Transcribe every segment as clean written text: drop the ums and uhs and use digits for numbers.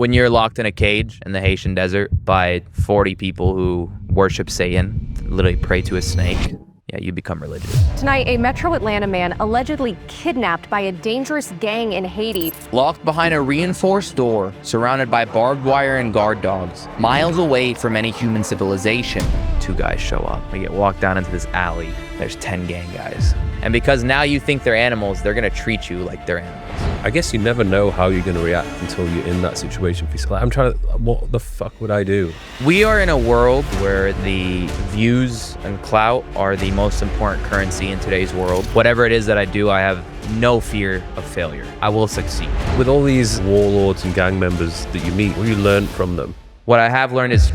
when you're locked in a cage in the Haitian desert by 40 people who worship Satan, literally pray to a snake, yeah, you become religious. Tonight, a Metro Atlanta man allegedly kidnapped by a dangerous gang in Haiti. Locked behind a reinforced door, surrounded by barbed wire and guard dogs, miles away from any human civilization. 2 guys show up. We get walked down into this alley. There's 10 gang guys. And because now you think they're animals, they're gonna treat you like they're animals. I guess you never know how you're going to react until you're in that situation. Like, I'm trying to, what the fuck would I do? We are in a world where the views and clout are the most important currency in today's world. Whatever it is that I do, I have no fear of failure. I will succeed. With all these warlords and gang members that you meet, what do you learn from them? What I have learned is...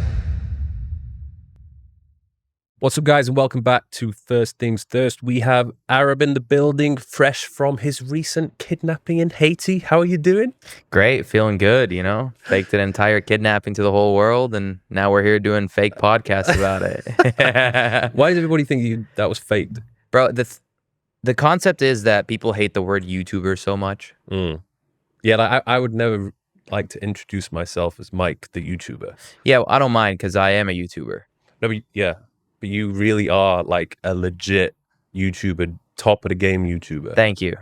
What's up, guys, and welcome back to First Things First. We have Arab in the building, fresh from his recent kidnapping in Haiti. How are you doing? Great, feeling good, you know? Faked an entire kidnapping to the whole world, and now we're here doing fake podcasts about it. Why does everybody think that was faked? Bro, the concept is that people hate the word YouTuber so much. Yeah, like, I would never like to introduce myself as Mike, the YouTuber. Yeah, well, I don't mind, because I am a YouTuber. No, but yeah. But you really are like a legit YouTuber, top of the game YouTuber. Thank you.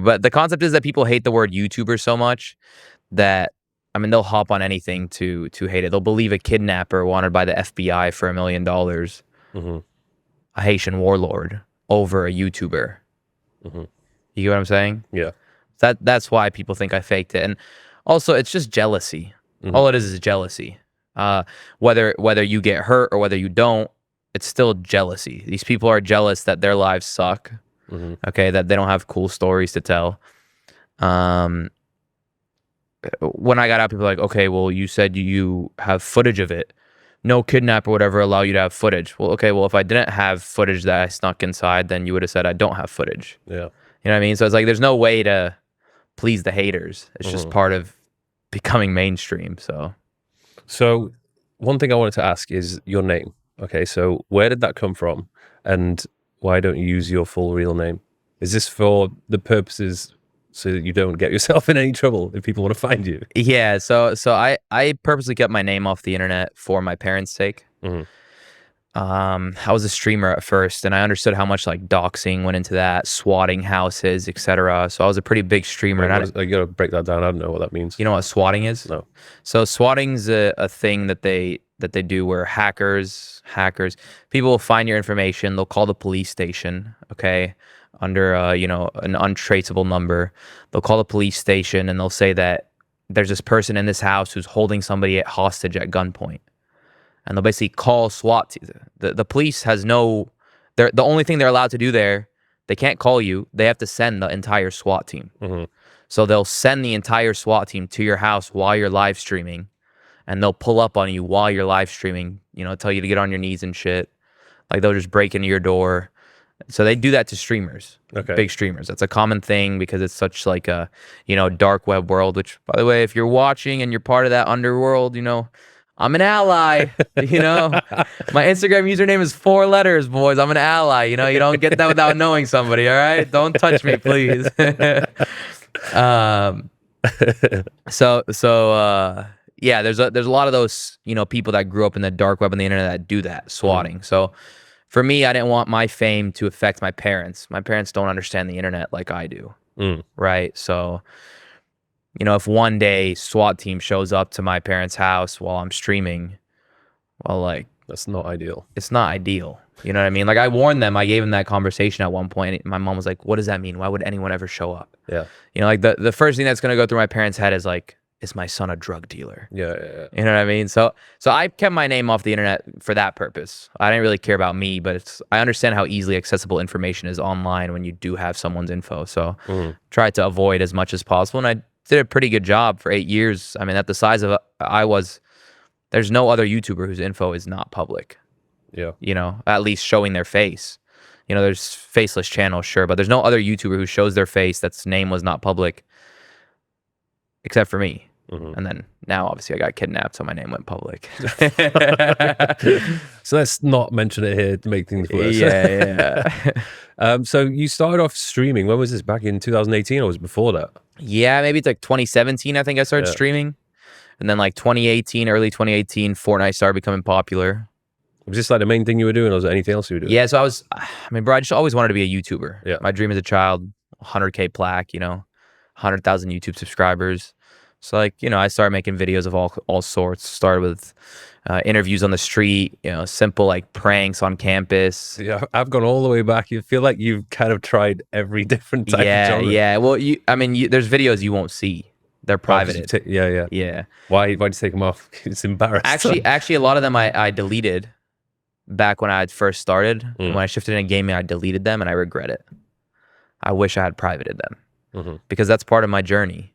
But the concept is that people hate the word YouTuber so much that, I mean, they'll hop on anything to hate it. They'll believe a kidnapper wanted by the FBI for $1 million, a Haitian warlord, over a YouTuber. You get what I'm saying? Yeah. That's why people think I faked it. And also, it's just jealousy. All it is jealousy. Whether you get hurt or whether you don't, it's still jealousy. These people are jealous that their lives suck, okay, that they don't have cool stories to tell. When I got out, people were like, okay, well, you said you have footage of it. No kidnapper would ever allow you to have footage. Well, okay, well, if I didn't have footage that I snuck inside, then you would have said I don't have footage. Yeah. You know what I mean? So it's like there's no way to please the haters. It's just part of becoming mainstream, So one thing I wanted to ask is your name. Okay, so where did that come from, and why don't you use your full real name? Is this for the purposes so that you don't get yourself in any trouble if people want to find you? Yeah, so I purposely kept my name off the internet for my parents' sake. I was a streamer at first, and I understood how much like doxing went into that, swatting houses, etc. So I was a pretty big streamer. You gotta break that down. I don't know what that means. You know what swatting is? No. So swatting's a thing that they do where people will find your information. They'll call the police station, okay, under you know, an untraceable number. They'll call the police station and they'll say that there's this person in this house who's holding somebody at hostage at gunpoint, and they'll basically call SWAT. The police has no, the only thing they're allowed to do there, they can't call you. They have to send the entire SWAT team. So they'll send the entire SWAT team to your house while you're live streaming. And they'll pull up on you while you're live streaming, you know, tell you to get on your knees and shit. Like they'll just break into your door. So they do that to streamers, big streamers. That's a common thing because it's such like a, you know, dark web world, which, by the way, if you're watching and you're part of that underworld, you know, I'm an ally, you know. My Instagram username is 4 letters, boys. I'm an ally, you know. You don't get that without knowing somebody, all right? Don't touch me, please. Yeah, there's a lot of those, you know, people that grew up in the dark web and the internet that do that, swatting. So for me, I didn't want my fame to affect my parents. My parents don't understand the internet like I do, right? So, you know, if one day SWAT team shows up to my parents' house while I'm streaming, well, like, that's not ideal. It's not ideal. You know what I mean? Like, I warned them. I gave them that conversation at one point. My mom was like, what does that mean? Why would anyone ever show up? Yeah. You know, like the first thing that's going to go through my parents' head is like, is my son a drug dealer? Yeah. You know what I mean? So I kept my name off the internet for that purpose. I didn't really care about me, but I understand how easily accessible information is online when you do have someone's info. So tried to avoid as much as possible. And I did a pretty good job for 8 years. I mean, at the size of I was, there's no other YouTuber whose info is not public. Yeah. You know, at least showing their face. You know, there's faceless channels, sure, but there's no other YouTuber who shows their face that's name was not public except for me. And then now, obviously, I got kidnapped, so my name went public. So let's not mention it here to make things worse. Yeah. So you started off streaming. When was this? Back in 2018, or was it before that? Yeah, maybe it's like 2017, I think I started streaming. And then like 2018, early 2018, Fortnite started becoming popular. Was this like the main thing you were doing, or was there anything else you were doing? Yeah, so I mean, bro, I just always wanted to be a YouTuber. Yeah. My dream as a child, 100K plaque, 100,000 YouTube subscribers. So like, I started making videos of all sorts. Started with interviews on the street, simple like pranks on campus. Yeah, I've gone all the way back. You feel like you've kind of tried every different type of genre. Yeah. Well, there's videos you won't see. They're private. Yeah. Why'd you take them off? It's embarrassing. Actually, a lot of them I deleted back when I had first started. And when I shifted into gaming, I deleted them, and I regret it. I wish I had privated them because that's part of my journey.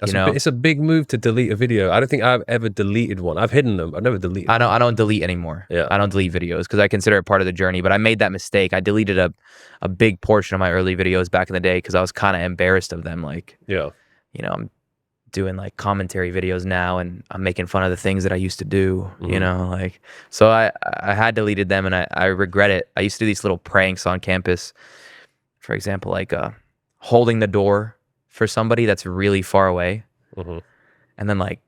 It's a big move to delete a video. I don't think I've ever deleted one. I've hidden them. I've never deleted them. I don't delete anymore. Yeah. I don't delete videos because I consider it part of the journey. But I made that mistake. I deleted a big portion of my early videos back in the day because I was kind of embarrassed of them. Like, I'm doing like commentary videos now, and I'm making fun of the things that I used to do. So I had deleted them, and I regret it. I used to do these little pranks on campus. For example, like holding the door for somebody that's really far away, and then like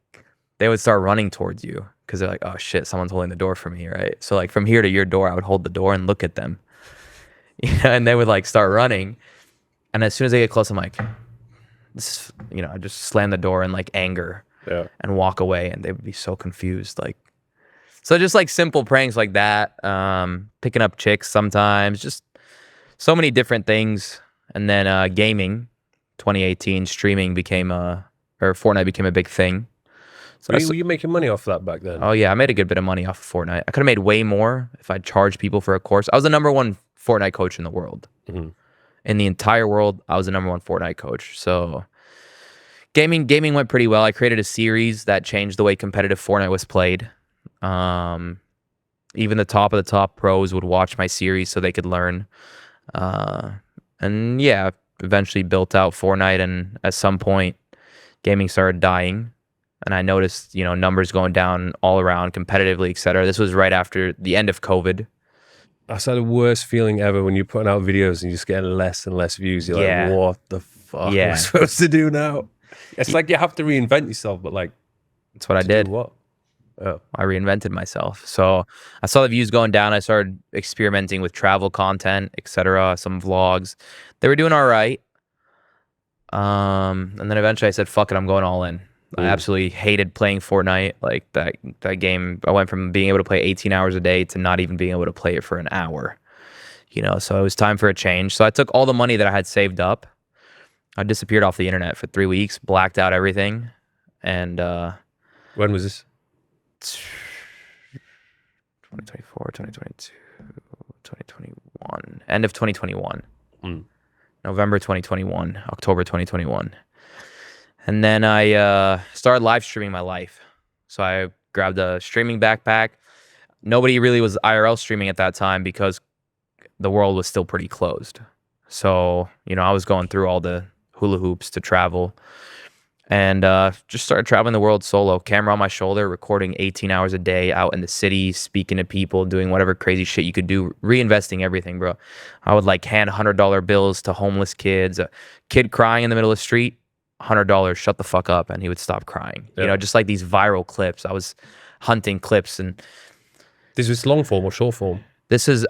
they would start running towards you because they're like, oh shit, someone's holding the door for me, right? So like from here to your door, I would hold the door and look at them, and they would like start running, and as soon as they get close, I'm like, this, I just slam the door in like anger, and walk away, and they would be so confused, like. So just like simple pranks like that, picking up chicks sometimes, just so many different things, and then gaming. 2018 streaming became or Fortnite became a big thing. So were you making money off that back then? Oh yeah, I made a good bit of money off of Fortnite. I could have made way more if I charged people for a course. I was the #1 Fortnite coach in the world. In the entire world, I was the #1 Fortnite coach. So gaming went pretty well. I created a series that changed the way competitive Fortnite was played. Even the top of the top pros would watch my series so they could learn. And yeah, eventually built out Fortnite, and at some point gaming started dying, and I noticed numbers going down all around competitively, etc. This was right after the end of COVID. That's like the worst feeling ever when you're putting out videos and you're just getting less and less views. You're like, what the fuck am I supposed to do now? It's like you have to reinvent yourself, but like that's what I did. What? Oh. I reinvented myself. So I saw the views going down. I started experimenting with travel content, etc. Some vlogs. They were doing all right. And then eventually I said, fuck it, I'm going all in. I absolutely hated playing Fortnite. Like that game, I went from being able to play 18 hours a day to not even being able to play it for an hour. So it was time for a change. So I took all the money that I had saved up. I disappeared off the internet for 3 weeks, blacked out everything. And when was this? 2024, 2022, 2021, end of 2021, November 2021, October 2021. And then I started live streaming my life. So I grabbed a streaming backpack. Nobody really was IRL streaming at that time because the world was still pretty closed. So, I was going through all the hula hoops to travel. And just started traveling the world solo, camera on my shoulder, recording 18 hours a day out in the city, speaking to people, doing whatever crazy shit you could do, reinvesting everything, bro. I would like hand $100 bills to homeless kids, a kid crying in the middle of the street, $100, shut the fuck up, and he would stop crying. Just like these viral clips. I was hunting clips. And this was long form or short form?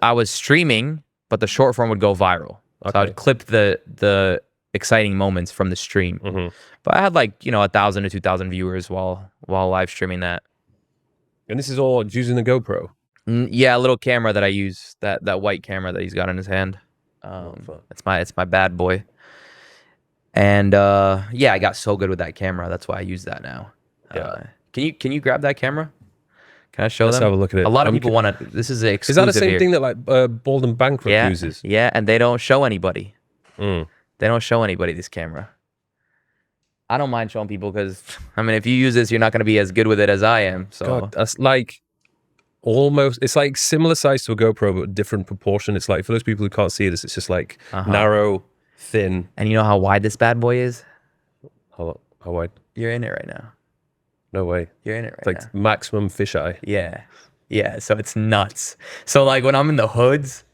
I was streaming, but the short form would go viral. Okay. So I would clip the exciting moments from the stream. But I had like 1,000 to 2,000 viewers while live streaming that. And this is all using the GoPro? Yeah, a little camera that I use, that white camera that he's got in his hand. It's my bad boy. And yeah, I got so good with that camera. That's why I use that now. Can you grab that camera? Can I show them? Let's have a look at it. A lot of people want to. This is exclusive. Is that the same thing that like Bald and Bankrupt uses? Yeah, and they don't show anybody. They don't show anybody this camera. I don't mind showing people because, if you use this, you're not going to be as good with it as I am. So God, that's like almost, it's like similar size to a GoPro, but different proportion. It's like, for those people who can't see this, it's just like narrow, thin. And you know how wide this bad boy is? How wide? You're in it right now. No way. You're in it right now. It's like maximum fisheye. Yeah. Yeah. So it's nuts. So like when I'm in the hoods,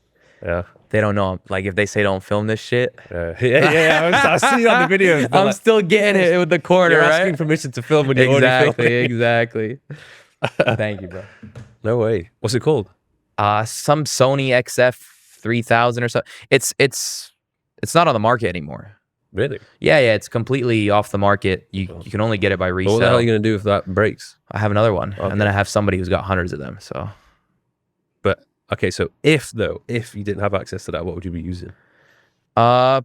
They don't know. Like if they say don't film this shit, I see it on the videos. But I'm like, still getting it with the corner, you're right? asking permission to film when you're already filming. Exactly. Thank you, bro. No way. What's it called? Some Sony XF 3000 or so. It's not on the market anymore. Really? Yeah, it's completely off the market. You can only get it by resale. What the hell are you gonna do if that breaks? I have another one, Okay. and then I have somebody who's got hundreds of them. So, But okay, so if you didn't have access to that, what would you be using? I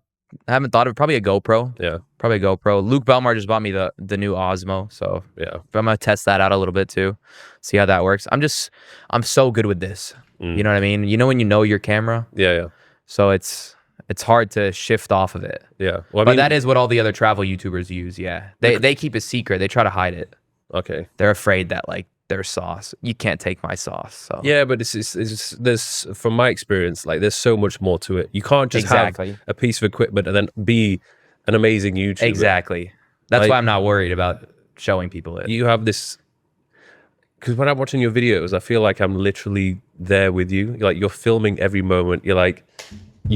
haven't thought of probably a GoPro. Yeah. Probably a GoPro. Luke Belmar just bought me the new Osmo, so Yeah. I'm gonna test that out a little bit too, see how that works. I'm so good with this. You know what I mean? You know when you know your camera, Yeah. so it's hard to shift off of it. Yeah. Well, I But mean, that is what all the other travel YouTubers use. Yeah, they keep it secret. They try to hide it. okay. They're afraid that like their sauce. You can't take my sauce. So Yeah, but it's there's from my experience, like there's so much more to it. You can't just Exactly. have a piece of equipment and then be an amazing YouTuber. Exactly. That's Like- why I'm not worried about showing people it. You have this, because when I'm watching your videos, I feel like I'm literally there with you. Like you're filming every moment. You're like,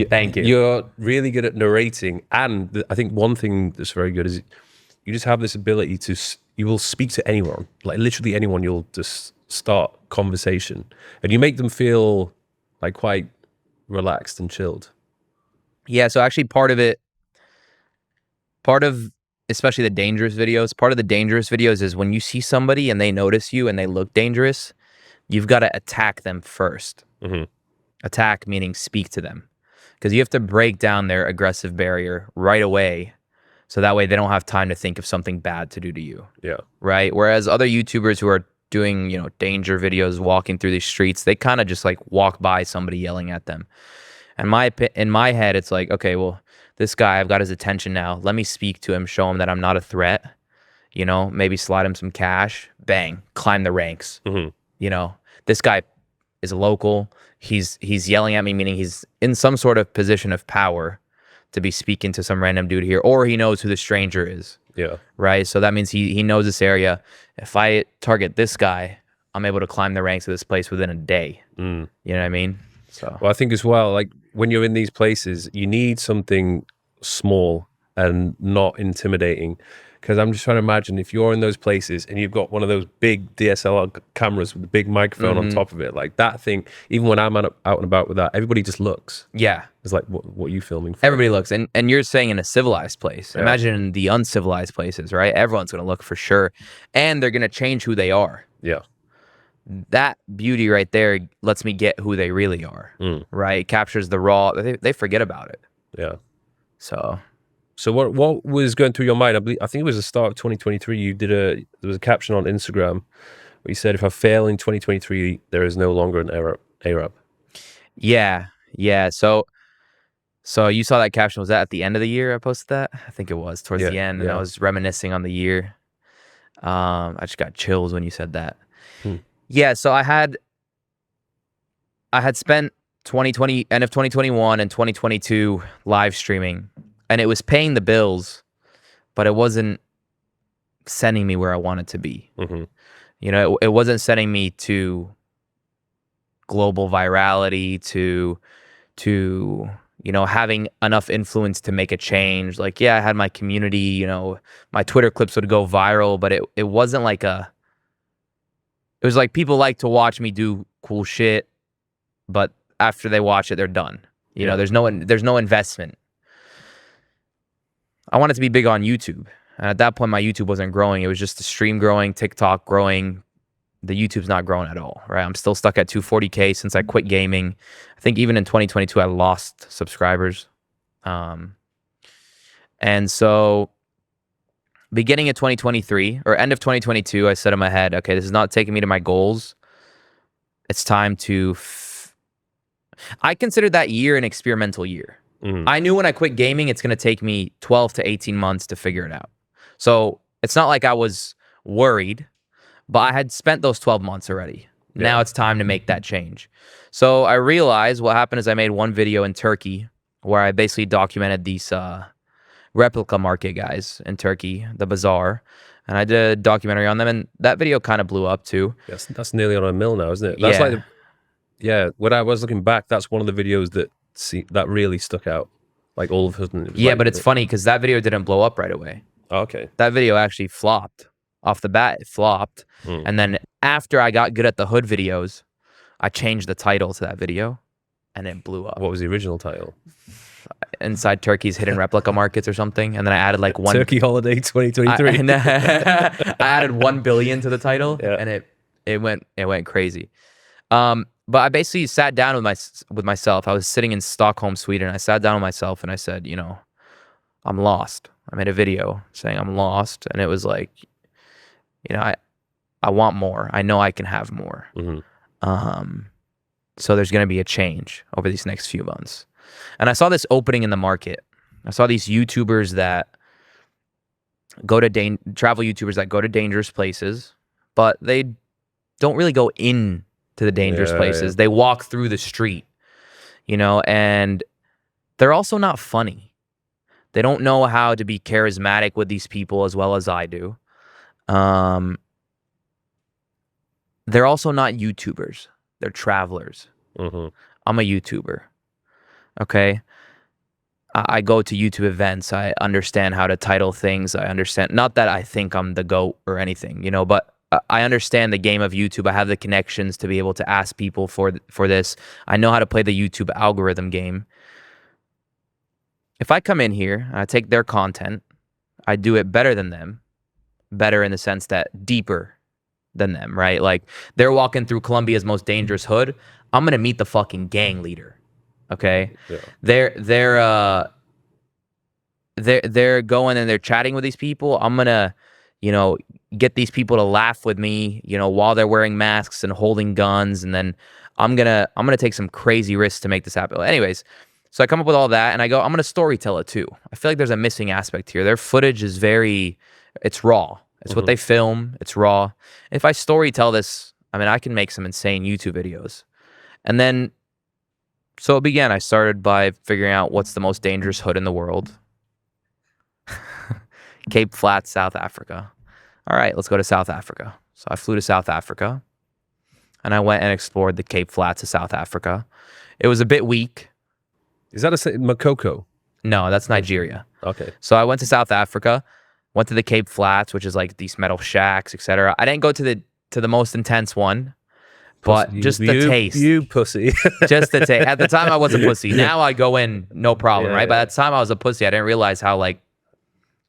Thank you. You're really good at narrating, and I think one thing that's very good is you just have this ability to. You will speak to anyone, like literally anyone. You'll just start conversation, and you make them feel like quite relaxed and chilled. Yeah, so actually part of especially the dangerous videos, part of the dangerous videos is when you see somebody and they notice you and they look dangerous, you've got to attack them first. Mm-hmm. Attack meaning speak to them. Because you have to break down their aggressive barrier right away. So that way they don't have time to think of something bad to do to you. Yeah. Right? Whereas other YouTubers who are doing, danger videos, walking through these streets, they kind of just like walk by somebody yelling at them. And in my head, it's like, okay, well, this guy, I've got his attention now. Let me speak to him, show him that I'm not a threat. Maybe slide him some cash. Bang, climb the ranks. Mm-hmm. This guy is a local. He's yelling at me, meaning he's in some sort of position of power to be speaking to some random dude here, or he knows who the stranger is. Yeah. Right. So that means he knows this area. If I target this guy, I'm able to climb the ranks of this place within a day. You know what I mean? So Well, I think as well, like when you're in these places, you need something small and not intimidating. Because I'm just trying to imagine if you're in those places and you've got one of those big DSLR cameras with a big microphone on top of it, like that thing, even when I'm out and about with that, everybody just looks. yeah. It's like, what are you filming for? Everybody looks, and you're saying in a civilized place. Yeah. Imagine the uncivilized places, right? Everyone's going to look for sure, and they're going to change who they are. Yeah. That beauty right there lets me get who they really are, right? It captures the raw. They forget about it. Yeah. So what was going through your mind? I think it was the start of 2023. There was a caption on Instagram where you said, "If I fail in 2023, there is no longer an Arab." yeah. So you saw that caption. Was that at the end of the year I posted that? I think it was towards the end, and I was reminiscing on the year. I just got chills when you said that. Yeah, so I had spent 2020, end of 2021 and 2022 live streaming, and it was paying the bills, but it wasn't sending me where I wanted to be. It wasn't sending me to global virality, to having enough influence to make a change. Like, yeah, I had my community, my Twitter clips would go viral, but it wasn't like it was like people like to watch me do cool shit, but after they watch it, they're done. There's no investment. I wanted to be big on YouTube. And at that point, my YouTube wasn't growing. It was just the stream growing, TikTok growing. The YouTube's not growing at all, right? I'm still stuck at 240K since I quit gaming. I think even in 2022, I lost subscribers. And so beginning of 2023 or end of 2022, I said in my head, okay, this is not taking me to my goals. It's time to... I considered that year an experimental year. I knew when I quit gaming, it's going to take me 12 to 18 months to figure it out. So it's not like I was worried, but I had spent those 12 months already. Yeah. Now it's time to make that change. So I realized what happened is I made one video in Turkey where I basically documented these replica market guys in Turkey, the bazaar, and I did a documentary on them, and that video kind of blew up too. Yes, that's nearly on a mil now, isn't it? That's when I was looking back, that's one of the videos that really stuck out? Like all of a sudden. It was Yeah, like, but it's funny because that video didn't blow up right away. okay. That video actually flopped off the bat. It flopped, and then after I got good at the hood videos, I changed the title to that video, and it blew up. What was the original title? Inside Turkey's hidden replica markets or something, and then I added like one Turkey Holiday 2023. I added 1 billion to the title, Yeah. and it went crazy. But I basically sat down with myself. I was sitting in Stockholm, Sweden. I sat down with myself and I said, you know, I'm lost. I made a video saying I'm lost, and it was like, you know, I want more. I know I can have more. So there's going to be a change over these next few months. And I saw this opening in the market. I saw these YouTubers that go to travel YouTubers that go to dangerous places, but they don't really go in to the dangerous places. They walk through the street, you know, and they're also not funny. They don't know how to be charismatic with these people as well as I do. They're also not YouTubers. They're travelers. I'm a YouTuber. Okay. I go to YouTube events. I understand how to title things. I understand, not that I think I'm the GOAT or anything, you know, but I understand the game of YouTube. I have the connections to be able to ask people for this. I know how to play the YouTube algorithm game. If I come in here, I take their content, I do it better than them, better in the sense that deeper than them, right? Like they're walking through Colombia's most dangerous hood. I'm going to meet the fucking gang leader. Okay. Yeah. They're going and they're chatting with these people. I'm going to, you know, get these people to laugh with me, you know, while they're wearing masks and holding guns. And then I'm going to take some crazy risks to make this happen. Well, anyways, so I come up with all that and I go, I'm going to storytell it too. I feel like there's a missing aspect here. Their footage is it's raw. It's what they film. It's raw. If I storytell this, I mean, I can make some insane YouTube videos. And then, so it began. I started by figuring out what's the most dangerous hood in the world. Cape Flats, South Africa. All right, let's go to South Africa. So I flew to South Africa and I went and explored the Cape Flats of South Africa. It was a bit weak. Is that Makoko? No, that's Nigeria. Okay. So I went to South Africa, went to the Cape Flats, which is like these metal shacks, etc. I didn't go to the most intense one, but just the taste. You pussy. Just the taste. At the time, I was a pussy. Now I go in, no problem, right? Yeah. But at the time, I was a pussy. I didn't realize how like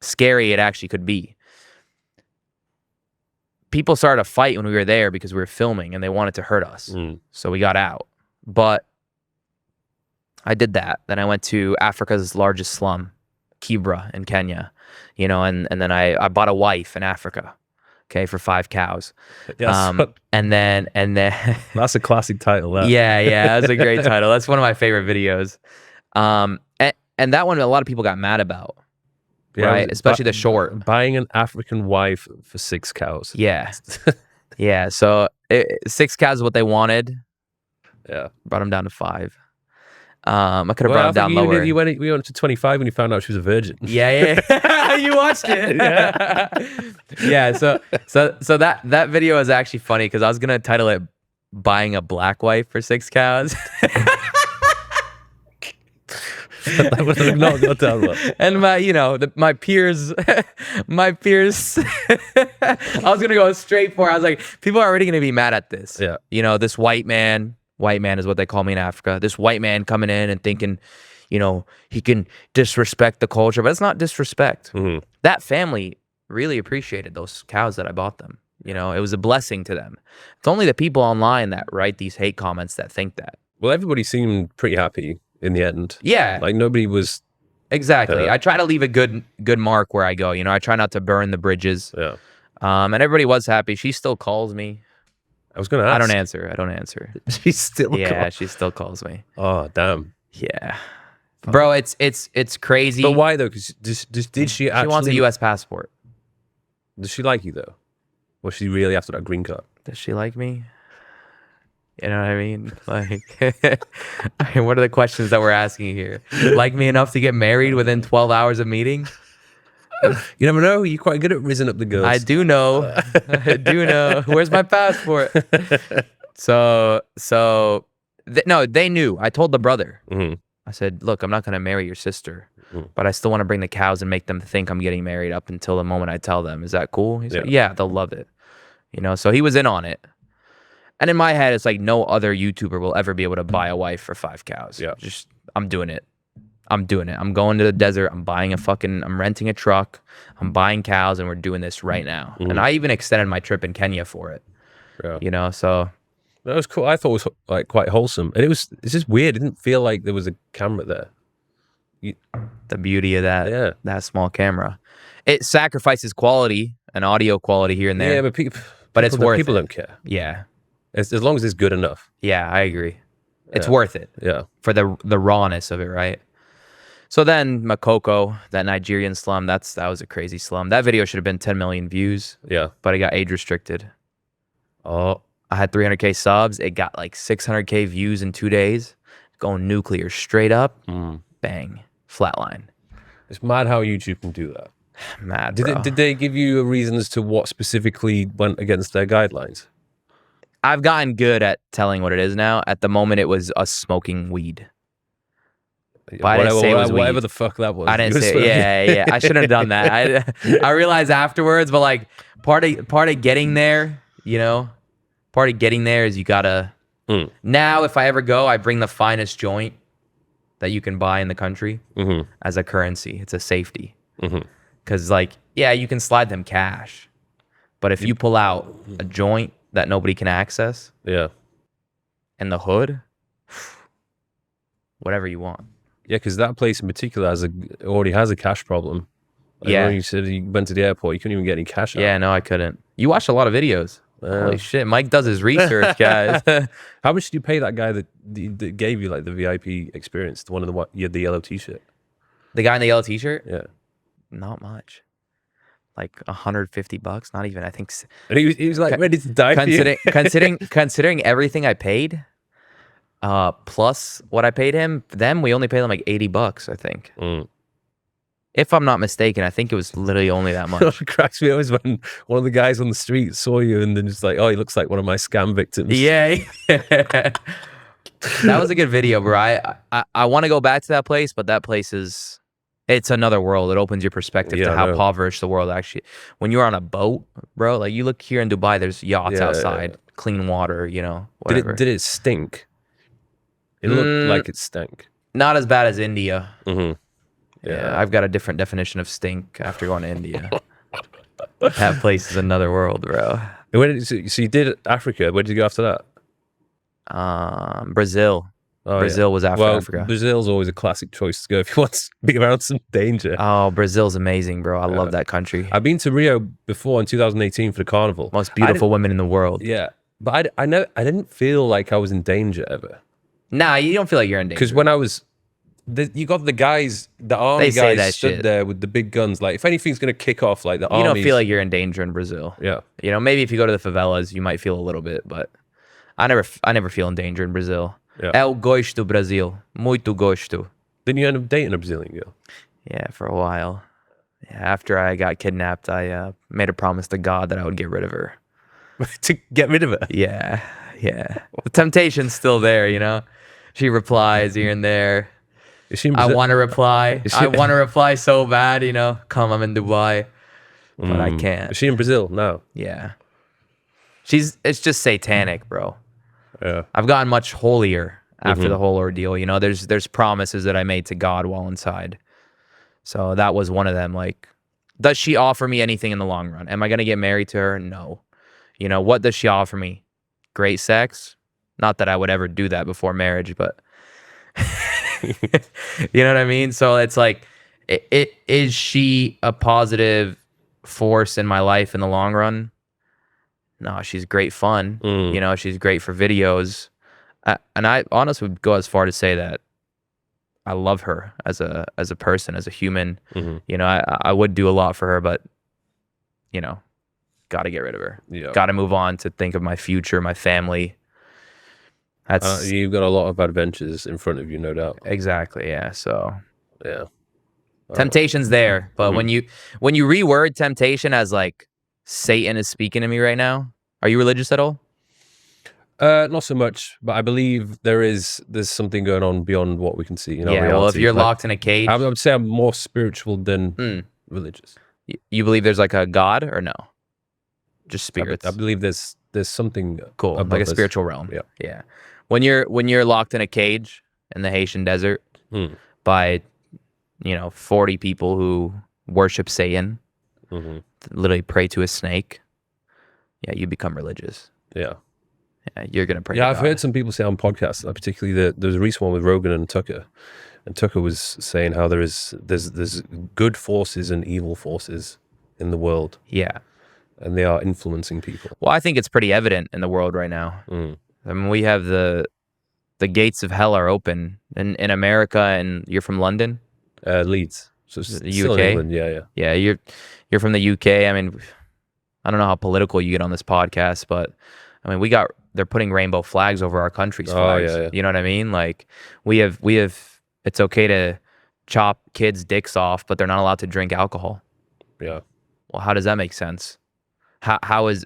scary it actually could be. People started a fight when we were there because we were filming and they wanted to hurt us. So we got out. But I did that. Then I went to Africa's largest slum, Kibra in Kenya, you know, and then I bought a wife in Africa, okay, for 5 cows. Yes. And then That's a classic title. That. yeah, that's a great title. That's one of my favorite videos. And that one a lot of people got mad about. Yeah, right, especially the short. Buying an African wife for 6 cows. Yeah, yeah. So 6 cows is what they wanted. Yeah, brought them down to 5. I could have brought them down lower. We went to 25 when you found out she was a virgin. Yeah. You watched it. Yeah. So that video is actually funny because I was gonna title it "Buying a Black Wife for 6 Cows." That would have not got down well. And my peers, I was gonna go straight for. I was like, people are already gonna be mad at this. Yeah. You know, this white man is what they call me in Africa. This white man coming in and thinking, you know, he can disrespect the culture, but it's not disrespect. That family really appreciated those cows that I bought them. You know, it was a blessing to them. It's only the people online that write these hate comments that think that. Well, everybody seemed pretty happy in the end. Yeah. Like nobody was. Exactly. I try to leave a good mark where I go. You know, I try not to burn the bridges. Yeah. And everybody was happy. She still calls me. I was going to ask. I don't answer. She still she still calls me. Oh, damn. Yeah. Bro, it's crazy. But why though? Because did she actually... She wants a U.S. passport. Does she like you though? Or is she really after that green card? Does she like me? You know what I mean? Like, what are the questions that we're asking here? Like me enough to get married within 12 hours of meeting? You never know. You're quite good at rizzing up the girls. I do know. I do know. Where's my passport? No, they knew. I told the brother. I said, look, I'm not going to marry your sister, but I still want to bring the cows and make them think I'm getting married up until the moment I tell them. Is that cool? He's like, yeah, they'll love it. You know, so he was in on it. And in my head, it's like no other YouTuber will ever be able to buy a wife for 5 cows. Yeah. Just, I'm doing it. I'm doing it. I'm going to the desert. I'm renting a truck. I'm buying cows, and we're doing this right now. And I even extended my trip in Kenya for it. Yeah. You know, so. That was cool. I thought it was like quite wholesome. And it's just weird. It didn't feel like there was a camera there. The beauty of that small camera. It sacrifices quality and audio quality here and there. Yeah, but it's worth people it. don't care. Yeah. As long as it's good enough. Yeah, I agree. It's worth it. Yeah. For the rawness of it, right? So then Makoko, that Nigerian slum, that was a crazy slum. That video should have been 10 million views. Yeah. But it got age restricted. Oh. I had 300K subs. It got like 600K views in 2 days. Going nuclear straight up. Bang. Flatline. It's mad how YouTube can do that. Mad, bro. Did they give you a reason as to what specifically went against their guidelines? I've gotten good at telling what it is now. At the moment, it was us smoking weed. But I didn't say it was whatever weed. the fuck that was. I didn't say it. Yeah. I shouldn't have done that. I realized afterwards, but like part of getting there, you know, part of getting there is you gotta. Now, if I ever go, I bring the finest joint that you can buy in the country as a currency. It's a safety. Because like, yeah, you can slide them cash, but if you pull out a joint that nobody can access, in the hood, whatever you want. Yeah, because that place in particular already has a cash problem. Like when you said you went to the airport, you couldn't even get any cash out. Yeah, no, I couldn't. You watched a lot of videos. Holy shit, Mike does his research, guys. How much did you pay that guy that gave you like the VIP experience? The one of you had the yellow T-shirt. The guy in the yellow T-shirt? Yeah, not much. Like $150, not even. I think. And he was like ready to die. Considering everything I paid, plus what I paid them, we only paid them like $80, I think. If I'm not mistaken, I think it was literally only that much. It cracks me always when one of the guys on the street saw you and then just like, oh, he looks like one of my scam victims. Yeah. That was a good video, bro. I want to go back to that place, but that place it's another world. It opens your perspective to how impoverished the world actually. When you're on a boat, bro, like you look here in Dubai, there's yachts outside, clean water, you know, whatever. Did it stink? It looked like it stank. Not as bad as India. Yeah, I've got a different definition of stink after going to India. That place is another world, bro. So you did Africa. Where did you go after that? Brazil. Oh, Brazil was after Africa. Brazil's always a classic choice to go if you want to be around some danger. Oh, Brazil's amazing, bro. I love that country. I've been to Rio before in 2018 for the carnival. Most beautiful women in the world. Yeah, but I didn't feel like I was in danger ever. Nah, you don't feel like you're in danger. Because when I was, you got the guys, the army guys stood there with the big guns. Like, if anything's going to kick off, like the army. You don't feel like you're in danger in Brazil. Yeah. You know, maybe if you go to the favelas, you might feel a little bit, but I never feel in danger in Brazil. Yeah. Eu gosto Brasil. Muito gosto. Didn't you end up dating a Brazilian girl? Yeah, for a while. Yeah, after I got kidnapped, I made a promise to God that I would get rid of her. To get rid of her? Yeah. The temptation's still there, you know? She replies here and there. Is she in I want to reply. I want to reply so bad, you know? Come, I'm in Dubai. But I can't. Is she in Brazil? No. Yeah. It's just satanic, bro. Yeah. I've gotten much holier after the whole ordeal. You know, there's promises that I made to God while inside. So that was one of them. Like, does she offer me anything in the long run? Am I going to get married to her? No. You know, what does she offer me? Great sex? Not that I would ever do that before marriage, but you know what I mean? So it's like, is she a positive force in my life in the long run? No, she's great fun. You know, she's great for videos. And I honestly would go as far to say that I love her as a person, as a human. You know, I would do a lot for her, but, you know, got to get rid of her. Yeah. Got to move on to think of my future, my family. That's you've got a lot of adventures in front of you, no doubt. Exactly, yeah. So yeah, temptation's there, but when you reword temptation as like Satan is speaking to me right now, are you religious at all? Not so much, but I believe there's something going on beyond what we can see. Yeah, well, if reality. you're locked in a cage, I would say I'm more spiritual than religious. you believe there's like a God or no? Just spirits. I believe there's something cool, above like a us. spiritual realm. Yeah. Yeah. When you're locked in a cage in the Haitian desert by 40 people who worship Satan, literally pray to a snake, yeah, you become religious. Yeah. Yeah, you're gonna pray. Yeah, to I've God. heard some people say on podcasts, particularly there's a recent one with Rogan and Tucker was saying how there's good forces and evil forces in the world. Yeah. And they are influencing people. Well, I think it's pretty evident in the world right now. I mean, we have the gates of hell are open in America, and you're from London, Leeds, so it's the still UK. in England. Yeah. Yeah, you're from the UK. I mean, I don't know how political you get on this podcast, but I mean, they're putting rainbow flags over our country's flags. Yeah. You know what I mean? Like we have. It's okay to chop kids' dicks off, but they're not allowed to drink alcohol. Yeah. Well, how does that make sense? How is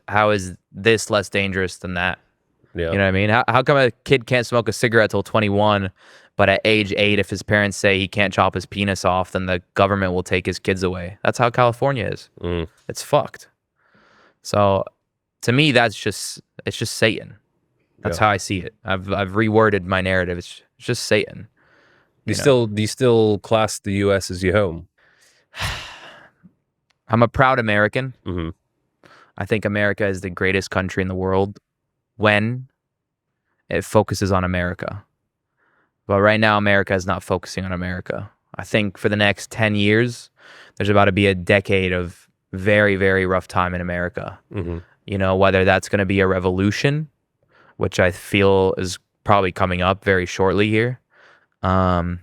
this less dangerous than that? Yeah. You know what I mean? How come a kid can't smoke a cigarette till 21, but at age 8, if his parents say he can't chop his penis off, then the government will take his kids away? That's how California is. It's fucked. So, to me, it's just Satan. That's how I see it. I've reworded my narrative. It's just Satan. Do you still class the U.S. as your home? I'm a proud American. Mm-hmm. I think America is the greatest country in the world when it focuses on America. But right now, America is not focusing on America. I think for the next 10 years, there's about to be a decade of very, very rough time in America. Whether that's going to be a revolution, which I feel is probably coming up very shortly here. I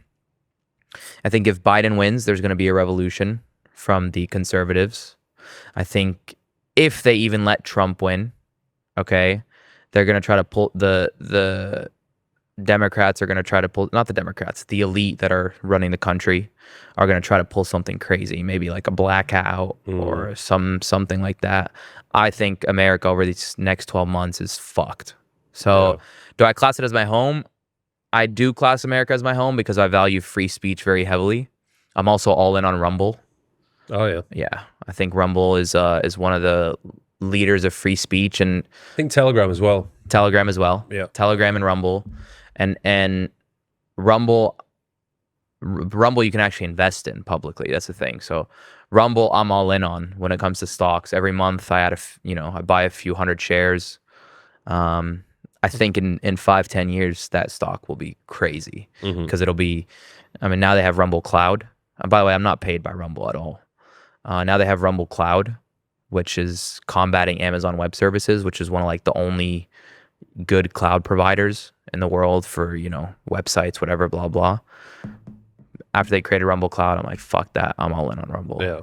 think if Biden wins, there's going to be a revolution from the conservatives. I think if they even let Trump win, okay, they're going to try to pull the Democrats are going to try to pull, not the Democrats, the elite that are running the country are going to try to pull something crazy, maybe like a blackout or something like that. I think America over these next 12 months is fucked. So do I class it as my home? I do class America as my home because I value free speech very heavily. I'm also all in on Rumble. Oh yeah. Yeah. I think Rumble is one of the leaders of free speech, and I think Telegram as well. Telegram as well. Yeah. Telegram and Rumble. And Rumble you can actually invest in publicly. That's the thing. So Rumble I'm all in on when it comes to stocks. Every month I I buy a few hundred shares. I think in 5-10 years that stock will be crazy because it'll be, I mean, now they have Rumble Cloud. By the way, I'm not paid by Rumble at all. Now they have Rumble Cloud, which is combating Amazon Web Services, which is one of like the only good cloud providers in the world for, websites, whatever, blah, blah. After they created Rumble Cloud, I'm like, fuck that. I'm all in on Rumble. Yeah.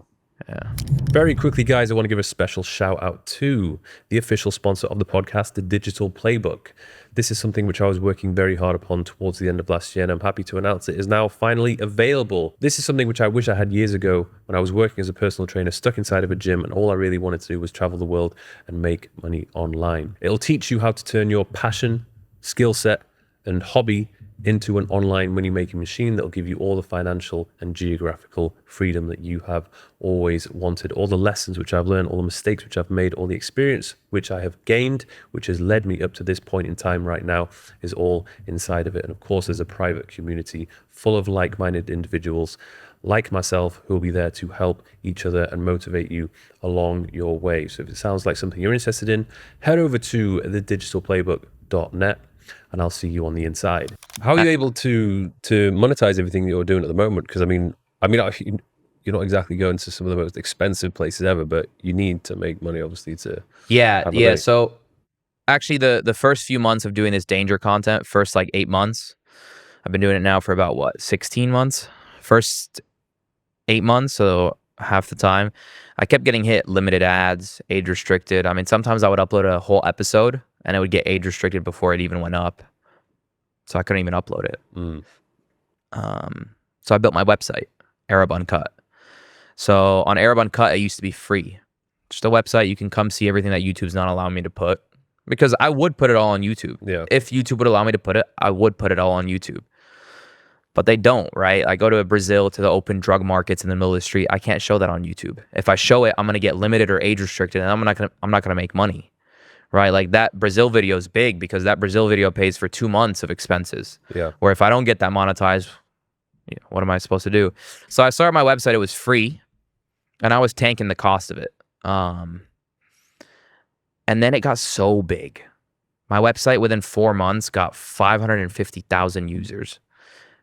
Yeah. Very quickly, guys, I want to give a special shout out to the official sponsor of the podcast, the Digital Playbook. This is something which I was working very hard upon towards the end of last year, and I'm happy to announce it is now finally available. This is something which I wish I had years ago when I was working as a personal trainer, stuck inside of a gym, and all I really wanted to do was travel the world and make money online. It'll teach you how to turn your passion, skill set, and hobby into an online money-making machine that'll give you all the financial and geographical freedom that you have always wanted. All the lessons which I've learned, all the mistakes which I've made, all the experience which I have gained, which has led me up to this point in time right now, is all inside of it. And of course, there's a private community full of like-minded individuals like myself who will be there to help each other and motivate you along your way. So if it sounds like something you're interested in, head over to thedigitalplaybook.net. and I'll see you on the inside. How are you able to monetize everything that you're doing at the moment? Because I mean, you're not exactly going to some of the most expensive places ever, but you need to make money, obviously, to yeah. So actually, the first few months of doing this danger content, first like 8 months, I've been doing it now for about 16 months. First 8 months, so half the time, I kept getting hit limited ads, age restricted. I mean, sometimes I would upload a whole episode and it would get age restricted before it even went up. So I couldn't even upload it. So I built my website, ArabUncut. So on ArabUncut, it used to be free. Just a website. You can come see everything that YouTube's not allowing me to put. because I would put it all on YouTube. Yeah. If YouTube would allow me to put it, I would put it all on YouTube. But they don't, right? I go to Brazil to the open drug markets in the middle of the street. I can't show that on YouTube. If I show it, I'm gonna get limited or age restricted, and I'm not gonna make money, right? Like that Brazil video is big because that Brazil video pays for 2 months of expenses. Yeah. Where if I don't get that monetized, what am I supposed to do? So I started my website. It was free, and I was tanking the cost of it. And then it got so big. My website within 4 months got 550,000 users.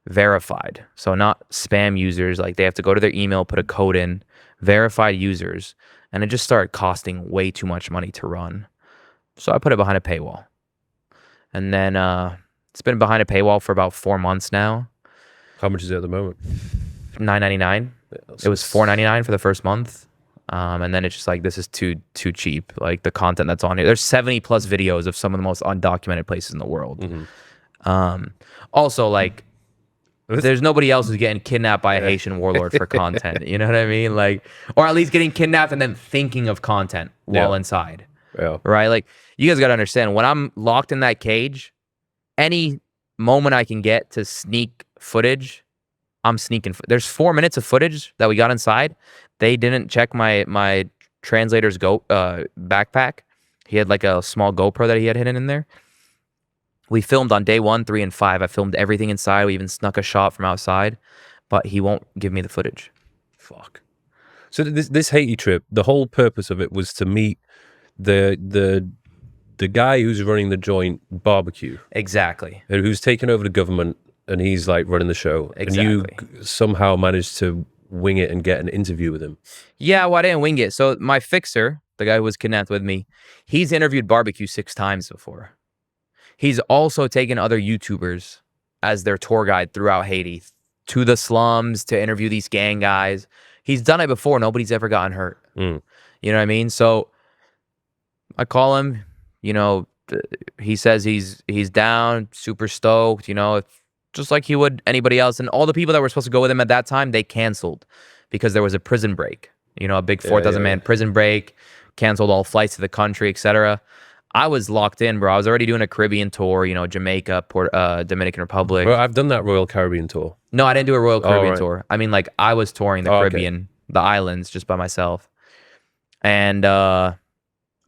Verified, so not spam users, like they have to go to their email, put a code in, verified users, and it just started costing way too much money to run. So I put it behind a paywall, and then it's been behind a paywall for about 4 months now. How much is it at the moment? $9.99. It was $4.99 for the first month, and then it's just like, this is too cheap. Like the content that's on here, there's 70 plus videos of some of the most undocumented places in the world. Also, like, there's nobody else who's getting kidnapped by a Haitian warlord for content. You know what I mean? Like, or at least getting kidnapped and then thinking of content while inside. Yeah. Right? Like, you guys got to understand, when I'm locked in that cage, any moment I can get to sneak footage, I'm sneaking. There's 4 minutes of footage that we got inside. They didn't check my translator's backpack. He had like a small GoPro that he had hidden in there. We filmed on day 1, 3, and 5. I filmed everything inside. We even snuck a shot from outside, but he won't give me the footage. Fuck. So this Haiti trip, the whole purpose of it was to meet the guy who's running the joint barbecue. Exactly. Who's taken over the government, and he's like running the show. Exactly. And you somehow managed to wing it and get an interview with him. Yeah, well, I didn't wing it. So my fixer, the guy who was kidnapped with me, he's interviewed barbecue 6 times before. He's also taken other YouTubers as their tour guide throughout Haiti to the slums to interview these gang guys. He's done it before. Nobody's ever gotten hurt. You know what I mean? So I call him, you know, he says he's down, super stoked, you know, just like he would anybody else. And all the people that were supposed to go with him at that time, they canceled because there was a prison break, you know, a big 4,000 man prison break, canceled all flights to the country, etc. I was locked in, bro. I was already doing a Caribbean tour, you know, Jamaica, Dominican Republic. Well, I've done that Royal Caribbean tour. No, I didn't do a Royal Caribbean tour. I mean, like, I was touring the Caribbean, the islands, just by myself. And, oh,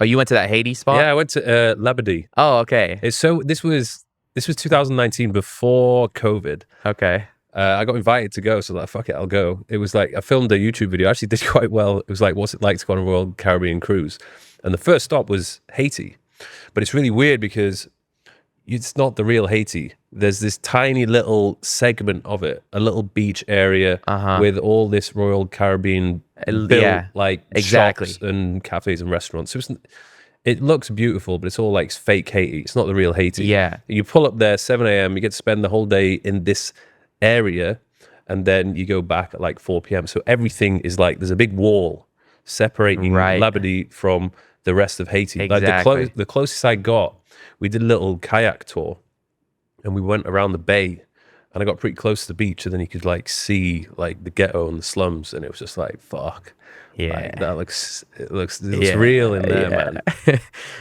you went to that Haiti spot? Yeah, I went to Labadee. Oh, okay. So this was 2019 before COVID. Okay. I got invited to go, so like, fuck it, I'll go. It was like, I filmed a YouTube video. I actually did quite well. It was like, what's it like to go on a Royal Caribbean cruise? And the first stop was Haiti. But it's really weird because it's not the real Haiti. There's this tiny little segment of it, a little beach area with all this Royal Caribbean built, like shops and cafes and restaurants. So it looks beautiful, but it's all like fake Haiti. It's not the real Haiti. Yeah. You pull up there 7 a.m., you get to spend the whole day in this area, and then you go back at like 4 p.m. So everything is like, there's a big wall separating Labadee from the rest of Haiti. Exactly. Like the closest I got, we did a little kayak tour, and we went around the bay, and I got pretty close to the beach, and then you could like see like the ghetto and the slums, and it was just like, fuck. Yeah. Like, it looks real in there, man.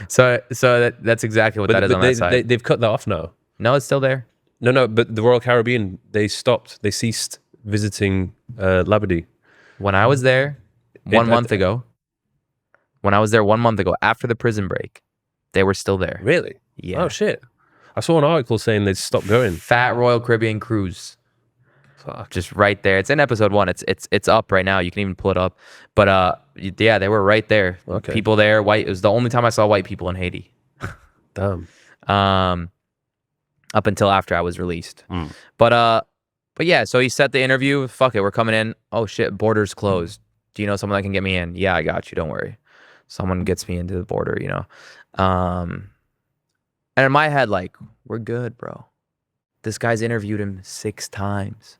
So that's exactly what that is on that side. They've cut that off now. No, it's still there. No, but the Royal Caribbean, they ceased visiting Labadee. When I was there 1 month ago, after the prison break, they were still there. Really? Yeah. Oh, shit. I saw an article saying they'd stopped going. Fat Royal Caribbean cruise. Fuck. Just right there. It's in episode 1. It's up right now. You can even pull it up. But yeah, they were right there. Okay. People there, white. It was the only time I saw white people in Haiti. Damn. Up until after I was released. But yeah, so he set the interview. Fuck it, we're coming in. Oh shit, border's closed. Do you know someone that can get me in? Yeah, I got you. Don't worry. Someone gets me into the border, you know. And in my head, like, we're good, bro. This guy's interviewed him 6 times.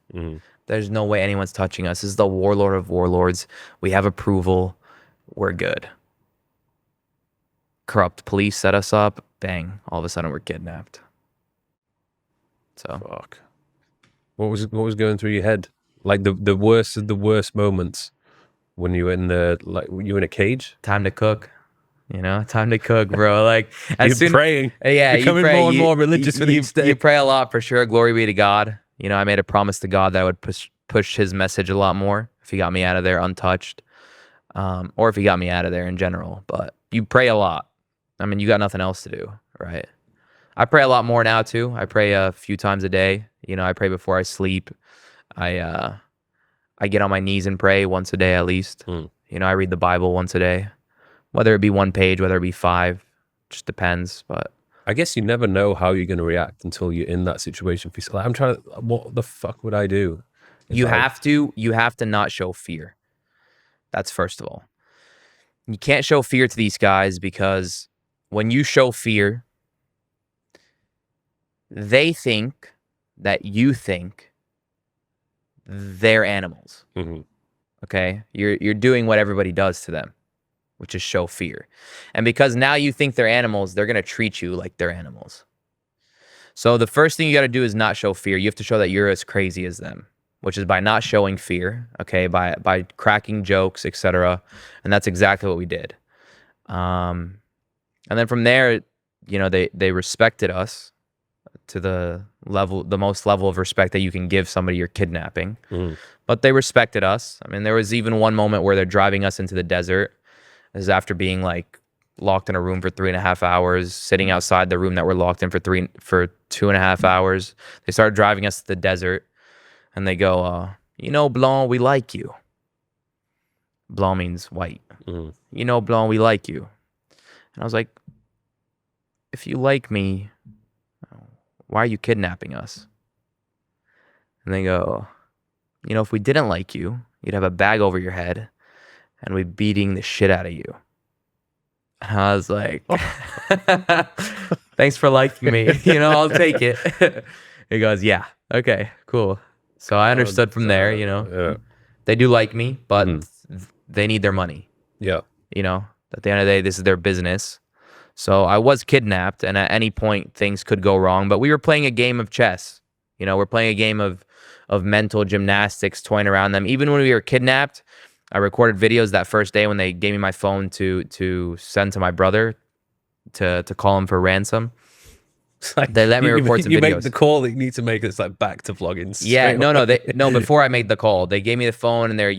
There's no way anyone's touching us. This is the warlord of warlords. We have approval. We're good. Corrupt police set us up. Bang. All of a sudden, we're kidnapped. So fuck. What was going through your head? Like the worst of the worst moments when you were in a cage? Time to cook. You know, time to cook, bro. Like as You're soon, praying. yeah, You're you becoming pray, more and more religious with each day. You pray a lot for sure. Glory be to God. You know, I made a promise to God that I would push His message a lot more if He got me out of there untouched, or if He got me out of there in general. But you pray a lot. I mean, you got nothing else to do, right? I pray a lot more now too. I pray a few times a day. You know, I pray before I sleep. I get on my knees and pray once a day at least. You know, I read the Bible once a day. Whether it be one page, whether it be 5, just depends. But I guess you never know how you're going to react until you're in that situation. Like, I'm trying to, what the fuck would I do? you have to not show fear. That's first of all. You can't show fear to these guys because when you show fear, they think that you think they're animals. Okay? You're doing what everybody does to them, which is show fear. And because now you think they're animals, they're going to treat you like they're animals. So the first thing you got to do is not show fear. You have to show that you're as crazy as them, which is by not showing fear, okay, by cracking jokes, etc. And that's exactly what we did. And then from there, you know, they respected us to the most level of respect that you can give somebody you're kidnapping. But they respected us. I mean, there was even one moment where they're driving us into the desert. This is after being like locked in a room for 3.5 hours, sitting outside the room that we're locked in for 2.5 hours. They started driving us to the desert, and they go, you know, Blanc, we like you. Blanc means white. You know, Blanc, we like you. And I was like, if you like me, why are you kidnapping us? And they go, you know, if we didn't like you, you'd have a bag over your head and we'd be beating the shit out of you. And I was like, thanks for liking me. You know, I'll take it. He goes, yeah, okay, cool. So I understood from there, you know, they do like me, but they need their money. Yeah. You know, at the end of the day, this is their business. So I was kidnapped, and at any point things could go wrong, but we were playing a game of chess. You know, we're playing a game of mental gymnastics, toying around them. Even when we were kidnapped, I recorded videos that first day when they gave me my phone to send to my brother to call him for ransom. Like, they let me record some videos. You make the call that you need to make. It's like back to vlogging. Yeah, no. Before I made the call, they gave me the phone, and they're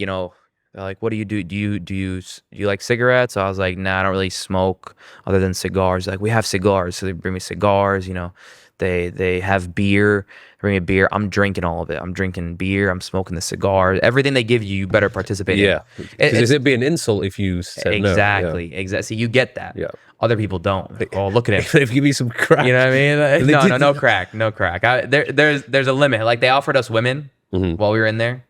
like, what do you do? Do you like cigarettes? So I was like, nah, I don't really smoke other than cigars. Like, we have cigars, so they bring me cigars. You know, they have beer. They bring me beer. I'm drinking all of it. I'm drinking beer. I'm smoking the cigar. Everything they give you, you better participate in. Yeah, because it'd be an insult if you said exactly, no. Yeah. Exactly. So you get that. Yeah. Other people don't. Oh, look at him. They've given me some crack. You know what I mean? Like, no crack. There's a limit. Like, they offered us women while we were in there.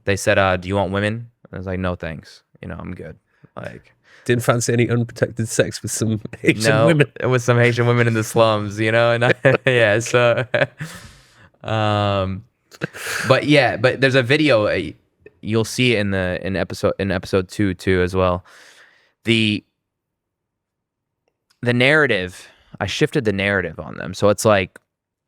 They said, do you want women? I was like, no, thanks. You know, I'm good. Like, didn't fancy any unprotected sex with some Haitian women. With some Haitian women in the slums, you know? And yeah, so but there's a video, you'll see it in episode 2 too as well. The narrative, I shifted the narrative on them. So it's like,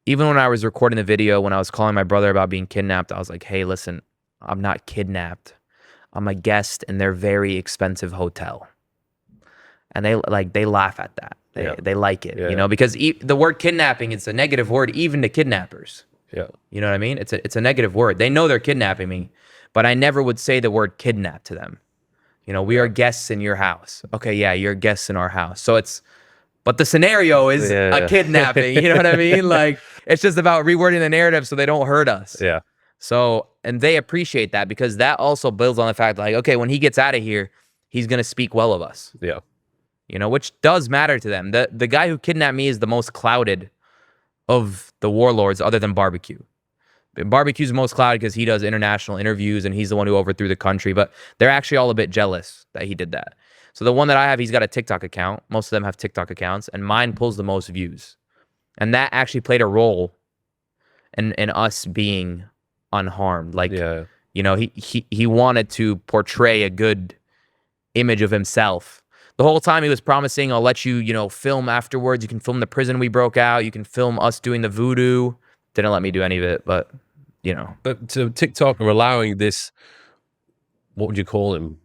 even when I was recording the video, when I was calling my brother about being kidnapped, I was like, hey, listen, I'm not kidnapped. I'm a guest in their very expensive hotel. And they laugh at that. They like it, you know, because the word kidnapping, it's a negative word even to kidnappers. Yeah. You know what I mean? It's a negative word. They know they're kidnapping me, but I never would say the word kidnap to them. You know, we are guests in your house. Okay, yeah, you're guests in our house. So but the scenario is a kidnapping, you know what I mean? Like, it's just about rewording the narrative so they don't hurt us. Yeah. So, and they appreciate that because that also builds on the fact, like, okay, when he gets out of here, he's going to speak well of us. Yeah. You know, which does matter to them. The guy who kidnapped me is the most clouded of the warlords other than Barbecue. Barbecue's most clouded because he does international interviews and he's the one who overthrew the country, but they're actually all a bit jealous that he did that. So the one that I have, he's got a TikTok account. Most of them have TikTok accounts, and mine pulls the most views. And that actually played a role in us being unharmed. Like, you know, he wanted to portray a good image of himself. The whole time he was promising, I'll let you, you know, film afterwards. You can film the prison we broke out. You can film us doing the voodoo. Didn't let me do any of it, but, you know. But to TikTok are allowing this, what would you call him?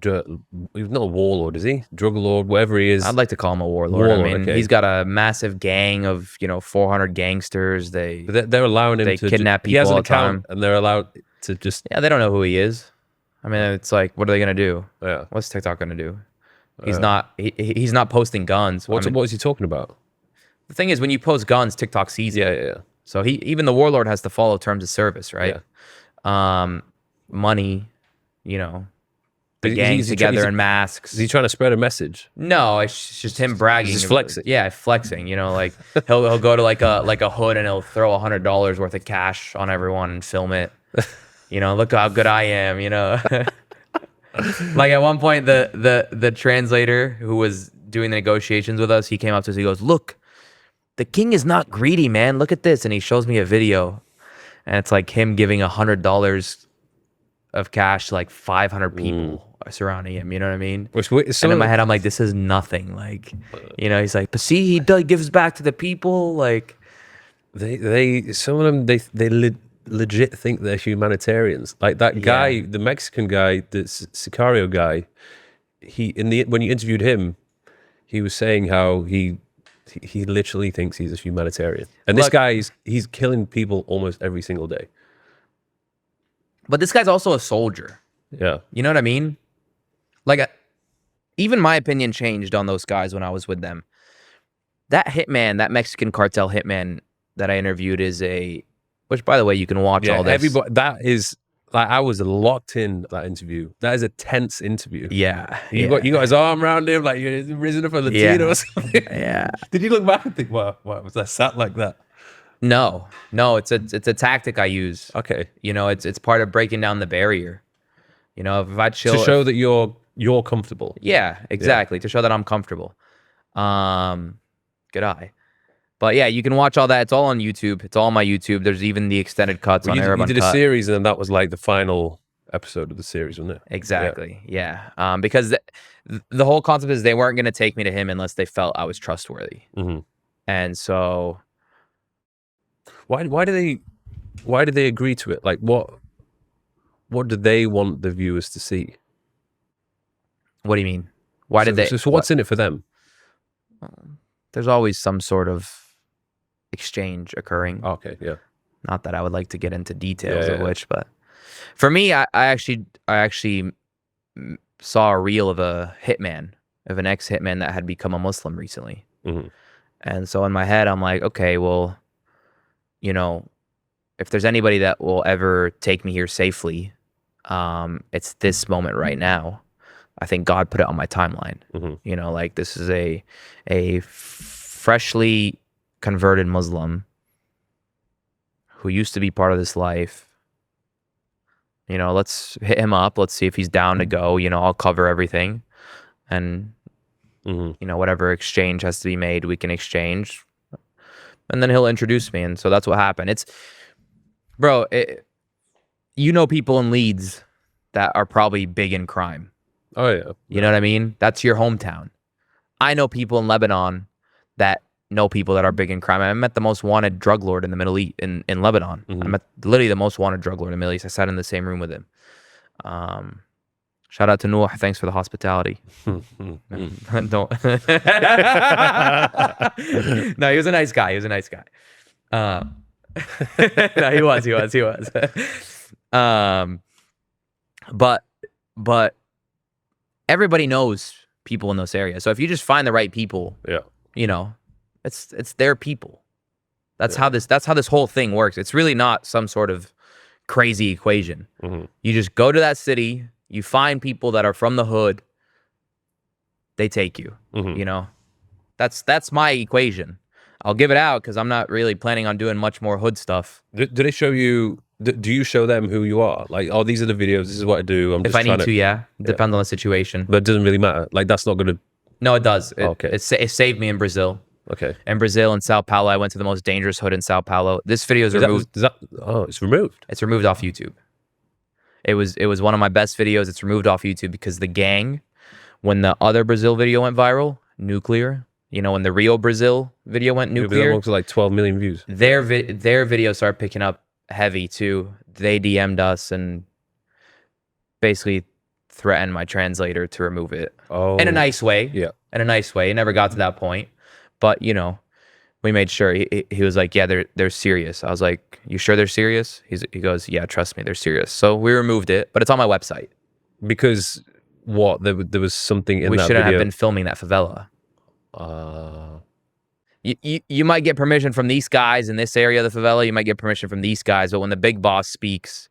he's not a warlord, is he? Drug lord, whatever he is. I'd like to call him a warlord. I Warlord, mean, okay. he's got a massive gang of 400 gangsters. But they're allowing him to kidnap he has people an all the time. account, and they're allowed to just Yeah, they don't know who he is. I mean, it's like, what are they gonna do? yeah. What's TikTok gonna do? He's not posting guns. What is he talking about? The thing is, when you post guns, TikTok sees it. Yeah. So even the warlord has to follow terms of service, right? Money, the gang together in masks. Is he trying to spread a message? No, it's just him bragging. He's flexing. Yeah, flexing. Like he'll go to like a hood and he'll throw $100 worth of cash on everyone and film it. Look how good I am. Like at one point, the translator who was doing the negotiations with us, he came up to us. He goes, "Look, the king is not greedy, man. Look at this." And he shows me a video, and it's like him giving $100 of cash to like 500 people surrounding him. You know what I mean? And in my head, I'm like, this is nothing. Like, he's like, but see, he gives back to the people. Like, some of them, they legit think they're humanitarians. Like that guy, the Mexican guy, the Sicario guy. When you interviewed him, he was saying how he literally thinks he's a humanitarian. And this guy, he's killing people almost every single day. But this guy's also a soldier. Yeah. You know what I mean? Like, even my opinion changed on those guys when I was with them. That hitman, that Mexican cartel hitman that I interviewed which by the way, you can watch all this. Everybody, that is, like, I was locked in that interview. That is a tense interview. Yeah. You got his arm around him, like you're risen up a Latino or something. Yeah. Did you look back and think, wow, was I sat like that? No, it's a tactic I use. Okay. It's part of breaking down the barrier. If I chill to show that you're comfortable. Yeah, exactly. To show that I'm comfortable. Good eye. But yeah, you can watch all that. It's all on YouTube. It's all on my YouTube. There's even the extended cuts on ArabUncut. You did a series, and then that was like the final episode of the series, wasn't it? Exactly. Yeah. Because the whole concept is they weren't going to take me to him unless they felt I was trustworthy. Mm-hmm. And so, why do they agree to it? Like, what do they want the viewers to see? What do you mean? Why did they? So what's in it for them? There's always some sort of exchange occurring. Okay, yeah. Not that I would like to get into details of which, but for me, I actually saw a reel of an ex-hitman that had become a Muslim recently. Mm-hmm. And so in my head, I'm like, okay, well, if there's anybody that will ever take me here safely, it's this moment right now. I think God put it on my timeline. Mm-hmm. Like this is a freshly converted Muslim who used to be part of this life. Let's hit him up. Let's see if he's down to go. I'll cover everything. And, whatever exchange has to be made, we can exchange. And then he'll introduce me. And so that's what happened. Bro, people in Leeds that are probably big in crime. Oh, yeah. You know what I mean? That's your hometown. I know people in Lebanon that know people that are big in crime. I met the most wanted drug lord in the Middle East, in Lebanon. Mm-hmm. I met literally the most wanted drug lord in the Middle East. I sat in the same room with him. Shout out to Noor. Thanks for the hospitality. Don't. No, he was a nice guy. No, he was. But everybody knows people in those areas. So if you just find the right people, it's their people. That's how this whole thing works. It's really not some sort of crazy equation. Mm-hmm. You just go to that city, you find people that are from the hood, they take you. Mm-hmm. That's my equation. I'll give it out because I'm not really planning on doing much more hood stuff. Do they show you? Do you show them who you are? Like, oh, these are the videos. This is what I do. If I need to, yeah. Depends on the situation. But it doesn't really matter. Like, that's not going to. No, it does. Okay. It saved me in Brazil. Okay. In Brazil and Sao Paulo, I went to the most dangerous hood in Sao Paulo. This video is removed. It's removed. It's removed off YouTube. It was one of my best videos. It's removed off YouTube because the gang, when the other Brazil video went viral, nuclear. When the Rio Brazil video went nuclear, that went to like 12 million views. Their videos started picking up heavy too. They DM'd us and basically threatened my translator to remove it. Oh, In a nice way. yeah. In a nice way. It never got to that point. But, you know, we made sure. He was like, yeah, they're serious. I was like, you sure they're serious? He goes, yeah, trust me, they're serious. So we removed it, but it's on my website. Because what? There was something in We that shouldn't video. have been filming that favela. You might get permission from these guys in this area of the favela. You might get permission from these guys, but when the big boss speaks,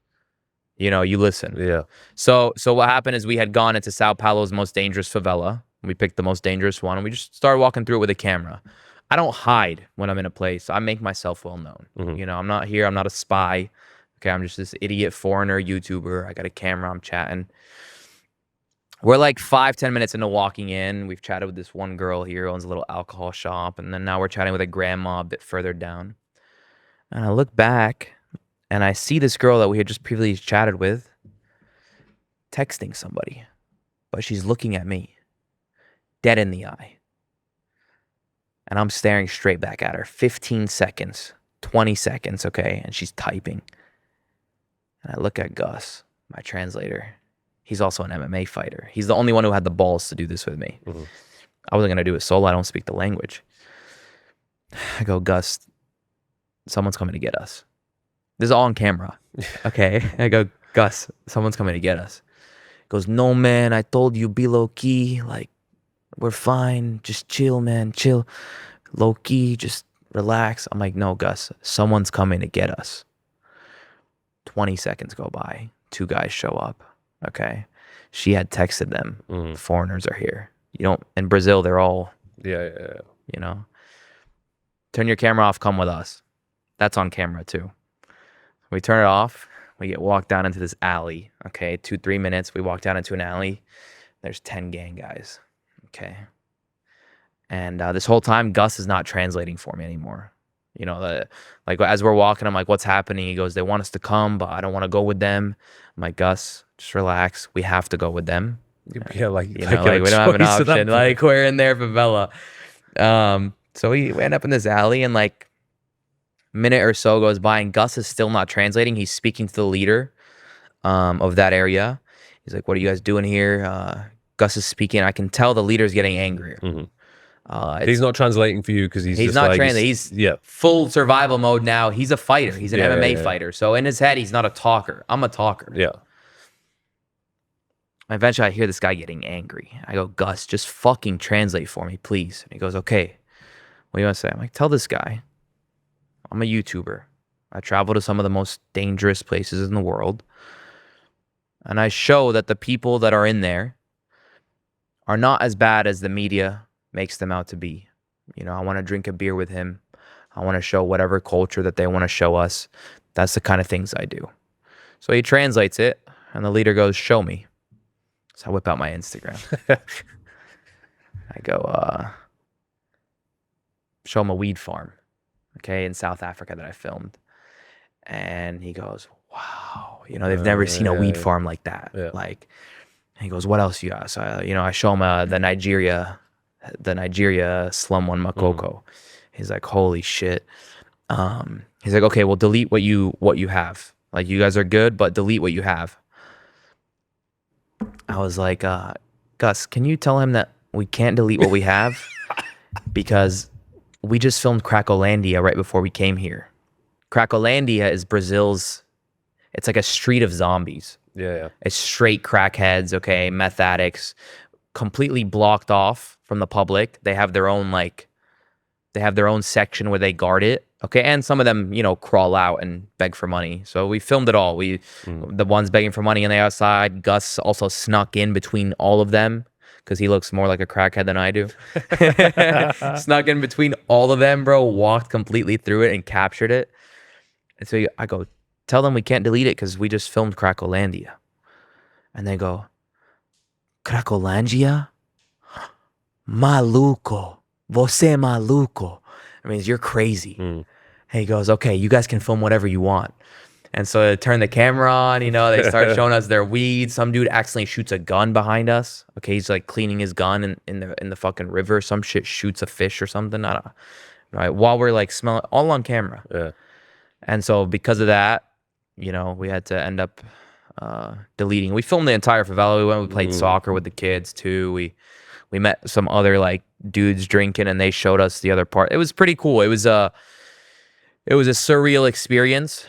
you know, you listen. Yeah. So what happened is we had gone into Sao Paulo's most dangerous favela. We picked the most dangerous one, and we just started walking through it with a camera. I don't hide when I'm in a place. I make myself well known. You know, I'm not here. I'm not a spy. Okay, I'm just this idiot foreigner YouTuber. I got a camera. I'm chatting. We're like 5-10 minutes into walking in. We've chatted with this one girl here who owns a little alcohol shop. And then now we're chatting with a grandma a bit further down. And I look back and I see this girl that we had just previously chatted with texting somebody. But she's looking at me, dead in the eye. And I'm staring straight back at her. 15 seconds, 20 seconds, okay? And she's typing. And I look at Gus, my translator. He's also an MMA fighter. He's the only one who had the balls to do this with me. I wasn't going to do it solo. I don't speak the language. I go, Gus, someone's coming to get us. This is all on camera. Okay. I go, Gus, someone's coming to get us. He goes, no, man, I told you, be low key. Like, we're fine. Just chill, man. Chill. Low key. Just relax. I'm like, no, Gus, someone's coming to get us. 20 seconds go by. 2 guys show up. Okay. She had texted them. Foreigners are here. You don't, in Brazil, they're all, Yeah. you know, turn your camera off, come with us. That's on camera too. We turn it off. We get walked down into this alley. Okay. 2-3 minutes. We walk down into an alley. There's 10 gang guys. Okay. And this whole time, Gus is not translating for me anymore. You know, like as we're walking, I'm like, what's happening? He goes, they want us to come, but I don't want to go with them. I'm like, Gus, just relax. We have to go with them. Yeah, like, You know, like we don't have an option. Like we're in there, favela. So we end up in this alley, and like a minute or so goes by, and Gus is still not translating. He's speaking to the leader of that area. He's like, what are you guys doing here? Gus is speaking. I can tell the leader's getting angrier. He's not translating for you because he's just not like, translating. He's full survival mode now. He's a fighter. He's an MMA fighter. So in his head, he's not a talker. I'm a talker. Yeah. Eventually, I hear this guy getting angry. I go, Gus, just fucking translate for me, please. And he goes, okay. What do you want to say? I'm like, tell this guy I'm a YouTuber. I travel to some of the most dangerous places in the world. And I show that the people that are in there are not as bad as the media makes them out to be. You know, I want to drink a beer with him. I want to show whatever culture that they want to show us. That's the kind of things I do. So he translates it, and the leader goes, show me. So I whip out my Instagram. I go, show him a weed farm, okay, in South Africa that I filmed. And he goes, wow, you know, they've never seen a weed farm like that. Yeah. Like, and he goes, what else you got? So, you know, I show him the Nigeria slum one, Makoko. He's like, holy shit. He's like, okay, well, delete what you have. Like, you guys are good, but delete what you have. I was like, Gus, can you tell him that we can't delete what we have? Because we just filmed Cracolandia right before we came here. Cracolandia is Brazil's, it's like a street of zombies. Yeah. It's straight crackheads, okay, meth addicts, completely blocked off from the public. They have their own section where they guard it, okay, and some of them, you know, crawl out and beg for money. So we filmed it all. The ones begging for money on the outside. Gus also snuck in between all of them because he looks more like a crackhead than I do. Snuck in between all of them, bro. Walked completely through it and captured it. And so I go, tell them we can't delete it because we just filmed Cracolandia. And they go, Cracolandia? Maluco. Você maluco. I mean, you're crazy. And he goes, okay, you guys can film whatever you want. And so they turn the camera on, you know, they start showing us their weed. Some dude accidentally shoots a gun behind us. Okay, he's like cleaning his gun in the fucking river. Some shit shoots a fish or something. I don't know. Right? While we're like smelling, all on camera. Yeah. And so because of that, you know, we had to end up deleting. We filmed the entire favela. We played soccer with the kids too. We met some other like dudes drinking, and they showed us the other part. It was pretty cool. It was a surreal experience.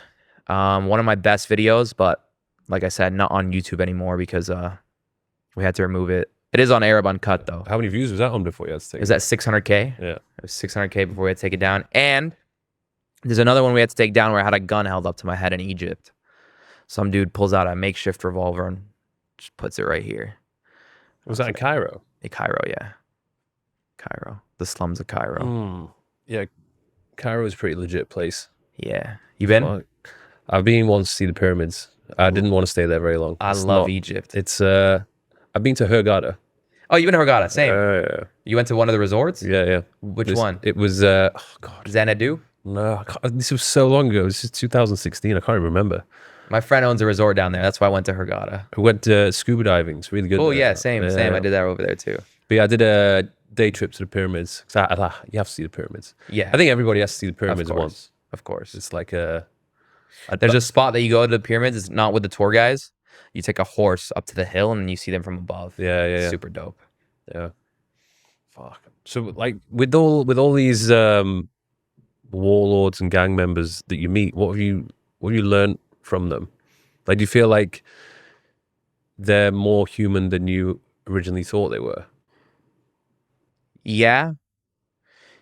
One of my best videos, but like I said, not on YouTube anymore because we had to remove it. It is on ArabUncut though. How many views was that on before you had to take It was at 600K. Yeah. It was 600K before we had to take it down. And there's another one we had to take down where I had a gun held up to my head in Egypt. Some dude pulls out a makeshift revolver and just puts it right here. Was that in Cairo? In Cairo, yeah. Cairo. The slums of Cairo. Yeah. Cairo is a pretty legit place. Yeah. You been? Fuck. I've been once to see the pyramids. I didn't want to stay there very long. I love Egypt. It's I've been to Hurghada. Oh, you've been to Hurghada? Same. Yeah. You went to one of the resorts? Yeah. Which one? It was oh god. Xanadu? No, this was so long ago. This is 2016. I can't even remember. My friend owns a resort down there. That's why I went to Hurghada. I went scuba diving. It's really good. Oh there. yeah, same. I did that over there too. But yeah, I did a day trip to the pyramids. You have to see the pyramids. Yeah. I think everybody has to see the pyramids once. Of course. It's like there's a spot that you go to the pyramids. It's not with the tour guys. You take a horse up to the hill and you see them from above. Yeah. Super dope. Yeah. Fuck. So like with all these warlords and gang members that you meet, what have you learned from them? Like, do you feel like they're more human than you originally thought they were? Yeah.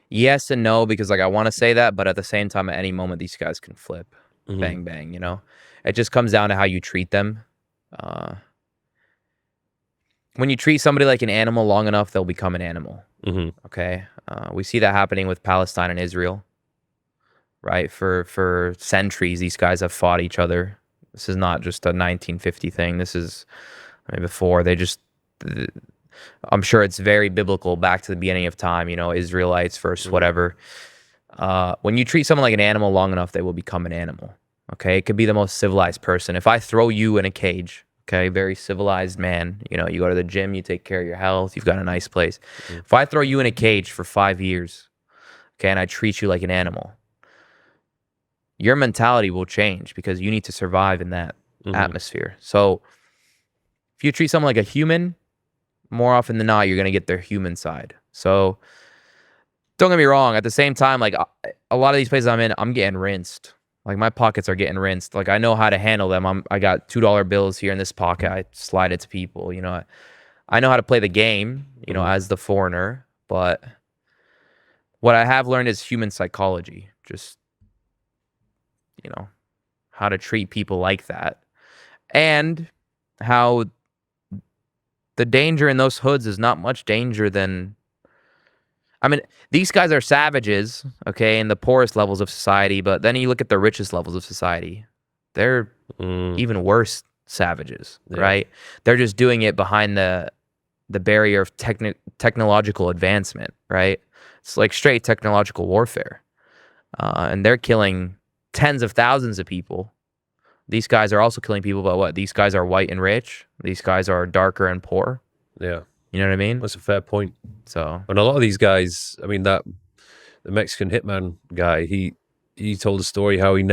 Yes and no, because like I want to say that, but at the same time, at any moment, these guys can flip. Bang, bang, you know? It just comes down to how you treat them. When you treat somebody like an animal long enough, they'll become an animal. Okay? We see that happening with Palestine and Israel. Right? For centuries, these guys have fought each other. This is not just a 1950 thing. This is, I mean, before they just, I'm sure it's very biblical back to the beginning of time, you know, Israelites versus whatever. When you treat someone like an animal long enough, they will become an animal. Okay? It could be the most civilized person. If I throw you in a cage, okay, very civilized man, you know, you go to the gym, you take care of your health, you've got a nice place. If I throw you in a cage for 5 years, okay, and I treat you like an animal, your mentality will change because you need to survive in that atmosphere. So if you treat someone like a human, more often than not, you're going to get their human side. So don't get me wrong. At the same time, like a lot of these places I'm in, I'm getting rinsed. Like my pockets are getting rinsed. Like I know how to handle them. I got $2 bills here in this pocket. I slide it to people. You know, I know how to play the game, you know, as the foreigner. But what I have learned is human psychology. Just, you know, how to treat people like that. And how the danger in those hoods is not much danger than, I mean, these guys are savages, okay, in the poorest levels of society, but then you look at the richest levels of society, they're even worse savages, right? They're just doing it behind the barrier of technological advancement, right? It's like straight technological warfare. And they're killing tens of thousands of people. These guys are also killing people, but what? These guys are white and rich. These guys are darker and poor. Yeah. You know what I mean? That's a fair point. So, and a lot of these guys, I mean, the Mexican hitman guy, he told a story how he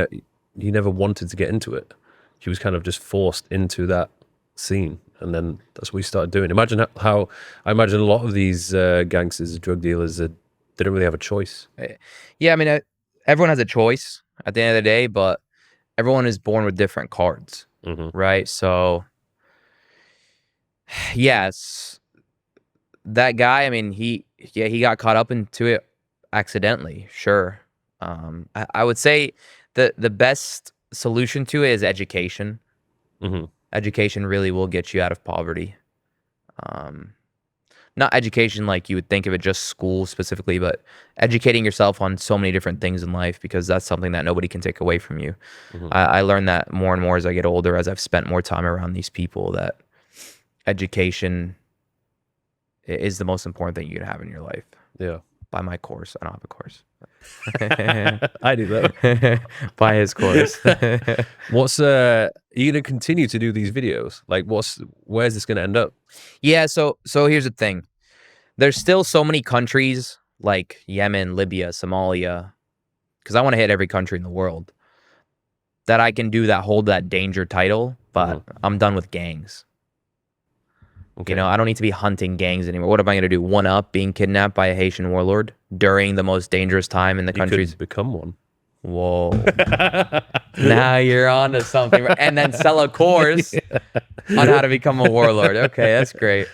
never wanted to get into it. He was kind of just forced into that scene, and then that's what he started doing. Imagine how I imagine a lot of these gangsters, drug dealers, they don't really have a choice. Yeah, I mean, everyone has a choice at the end of the day, but everyone is born with different cards, right? So, yes. That guy, I mean, he got caught up into it accidentally, sure. I would say the best solution to it is education. Education really will get you out of poverty. Not education like you would think of it, just school specifically, but educating yourself on so many different things in life, because that's something that nobody can take away from you. I learn that more and more as I get older, as I've spent more time around these people, that education is the most important thing you can have in your life. Yeah. Buy my course. I don't have a course. I do that. Buy his course. What's are you gonna continue to do these videos? Like, where's this gonna end up? Yeah. So here's the thing. There's still so many countries like Yemen, Libya, Somalia, because I want to hit every country in the world, that I can do that, hold that danger title, but I'm done with gangs. Okay. You know, I don't need to be hunting gangs anymore. What am I going to do? One up being kidnapped by a Haitian warlord during the most dangerous time in the country's... could become one. Whoa. Now you're on to something. And then sell a course on how to become a warlord. Okay, that's great.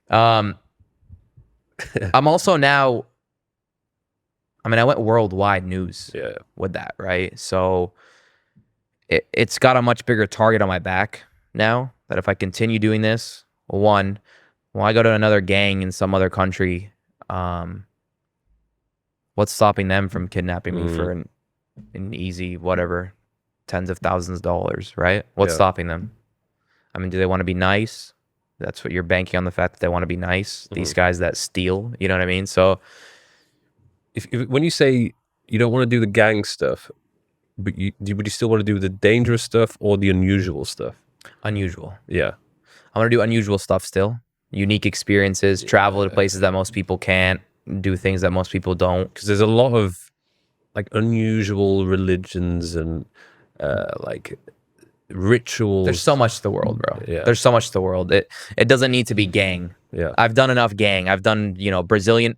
I'm also now... I mean, I went worldwide news with that, right? So it's got a much bigger target on my back now, that if I continue doing this, one, when I go to another gang in some other country, what's stopping them from kidnapping me for an easy, whatever, tens of thousands of dollars, right? What's stopping them? I mean, do they want to be nice? That's what you're banking on, the fact that they want to be nice. These guys that steal, you know what I mean? So... If when you say you don't want to do the gang stuff, but would you still want to do the dangerous stuff or the unusual stuff? Unusual. Yeah. I want to do unusual stuff still. Unique experiences, travel to places that most people can't, do things that most people don't. Because there's a lot of like unusual religions and like rituals. There's so much to the world, bro. Yeah. There's so much to the world. It doesn't need to be gang. Yeah. I've done enough gang. I've done, you know, Brazilian...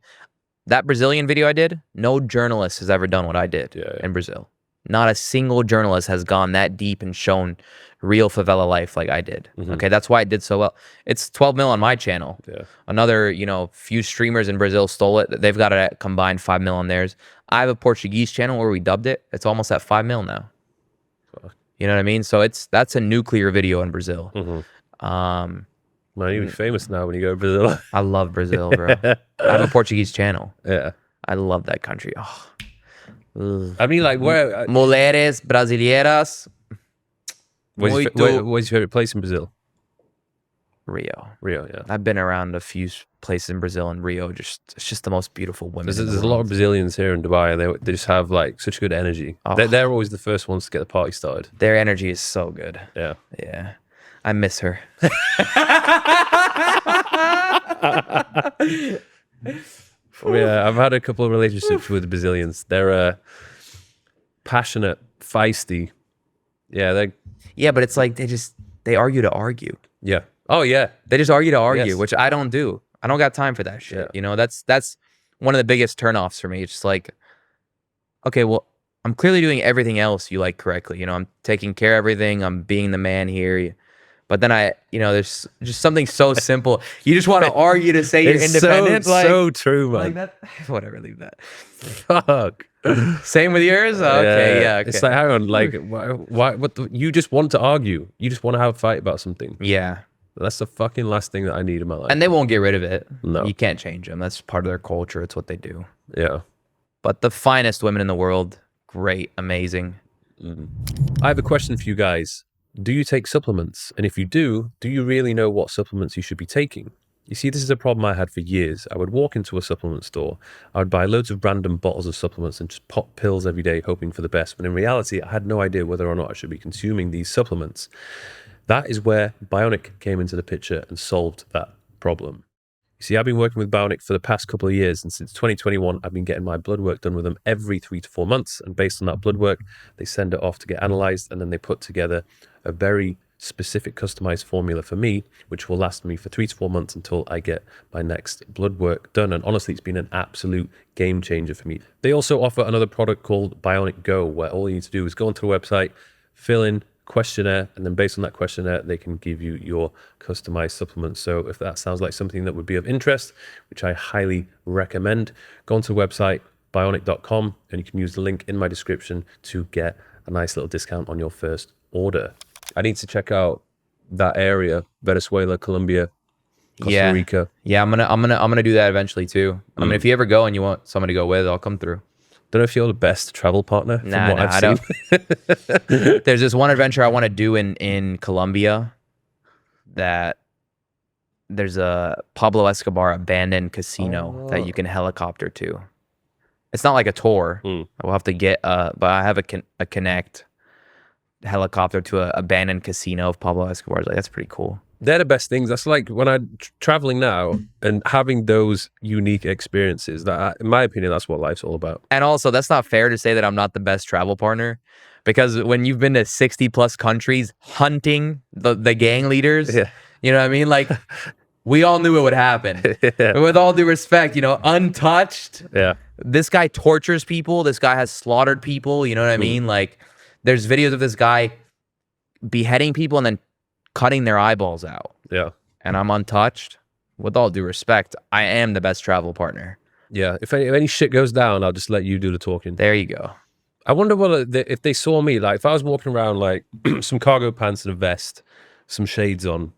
That Brazilian video I did, no journalist has ever done what I did in Brazil. Not a single journalist has gone that deep and shown real favela life like I did. Okay, that's why I did so well. It's 12 mil on my channel. Another, you know, few streamers in Brazil stole it. They've got a combined 5 mil on theirs. I have a Portuguese channel where we dubbed it. It's almost at 5 mil now. You know what I mean? So that's a nuclear video in Brazil. Man, you'll be famous now when you go to Brazil. I love Brazil, bro. I have a Portuguese channel. Yeah. I love that country. Oh. I mean, like, where... Mulheres brasileiras. What's your favorite place in Brazil? Rio. Rio, yeah. I've been around a few places in Brazil, and Rio, it's just the most beautiful women. There's a lot of Brazilians here in Dubai, and they just have like such good energy. Oh. They're always the first ones to get the party started. Their energy is so good. Yeah. Yeah. I miss her. Yeah, I've had a couple of relationships with Brazilians. They're passionate, feisty. Yeah, but it's like they argue to argue. Yeah. Oh yeah. They just argue to argue, which I don't do. I don't got time for that shit. Yeah. You know, that's one of the biggest turnoffs for me. It's just like, okay, well, I'm clearly doing everything else you like correctly. You know, I'm taking care of everything. I'm being the man here. But then there's just something so simple. You just want to argue to say you're independent. So true, man. Like that. Whatever, leave that. Fuck. Same with yours? Oh, okay, yeah. Okay. It's like, hang on, like, why? You just want to argue. You just want to have a fight about something. Yeah. That's the fucking last thing that I need in my life. And they won't get rid of it. No. You can't change them. That's part of their culture. It's what they do. Yeah. But the finest women in the world, great, amazing. I have a question for you guys. Do you take supplements? And if you do you really know what supplements you should be taking? You see, this is a problem I had for years. I would walk into a supplement store, I would buy loads of random bottles of supplements and just pop pills every day, hoping for the best. But in reality, I had no idea whether or not I should be consuming these supplements. That is where Bionic came into the picture and solved that problem. You see, I've been working with Bionic for the past couple of years, and since 2021, I've been getting my blood work done with them every 3 to 4 months. And based on that blood work, they send it off to get analyzed, and then they put together a very specific customized formula for me, which will last me for 3 to 4 months until I get my next blood work done. And honestly, it's been an absolute game changer for me. They also offer another product called Bionic Go, where all you need to do is go onto the website, fill in questionnaire, and then based on that questionnaire, they can give you your customized supplements. So if that sounds like something that would be of interest, which I highly recommend, go onto the website, bionic.com, and you can use the link in my description to get a nice little discount on your first order. I need to check out that area, Venezuela, Colombia, Costa Rica. Yeah, I'm gonna do that eventually too. I mean, if you ever go and you want somebody to go with, I'll come through. Don't know if you're the best travel partner from what I've seen. Don't. There's this one adventure I want to do in Colombia that there's a Pablo Escobar abandoned casino that you can helicopter to. It's not like a tour. We'll have to get, but I have a connect helicopter to an abandoned casino of Pablo Escobar's. Like, that's pretty cool. They're the best things. That's like when I'm traveling now and having those unique experiences. That, in my opinion, that's what life's all about. And also, that's not fair to say that I'm not the best travel partner, because when you've been to 60 plus countries hunting the gang leaders, Yeah. you know what I mean? Like, we all knew it would happen. Yeah. With all due respect, you know, untouched. Yeah. This guy tortures people. This guy has slaughtered people. You know what I mean? Like, there's videos of this guy beheading people and then cutting their eyeballs out. Yeah. And I'm untouched. With all due respect, I am the best travel partner. Yeah. If any shit goes down, I'll just let you do the talking. There you go. I wonder if they saw me, like if I was walking around like some cargo pants and a vest, some shades on,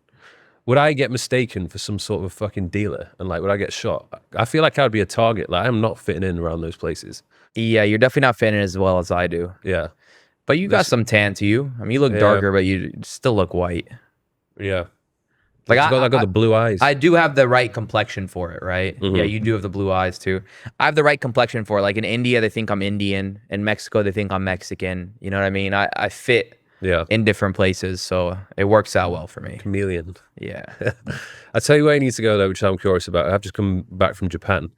would I get mistaken for some sort of fucking dealer? And like, would I get shot? I feel like I'd be a target. Like, I'm not fitting in around those places. Yeah, you're definitely not fitting as well as I do. Yeah. But you got some tan to you. I mean, you look darker, but you still look white. Yeah. Like I got the blue eyes. I do have the right complexion for it, right? Mm-hmm. Yeah, you do have the blue eyes too. I have the right complexion for it. Like in India, they think I'm Indian. In Mexico, they think I'm Mexican. You know what I mean? I fit in different places, so it works out well for me. Chameleon. Yeah. I tell you where I need to go though, which I'm curious about. I've just come back from Japan.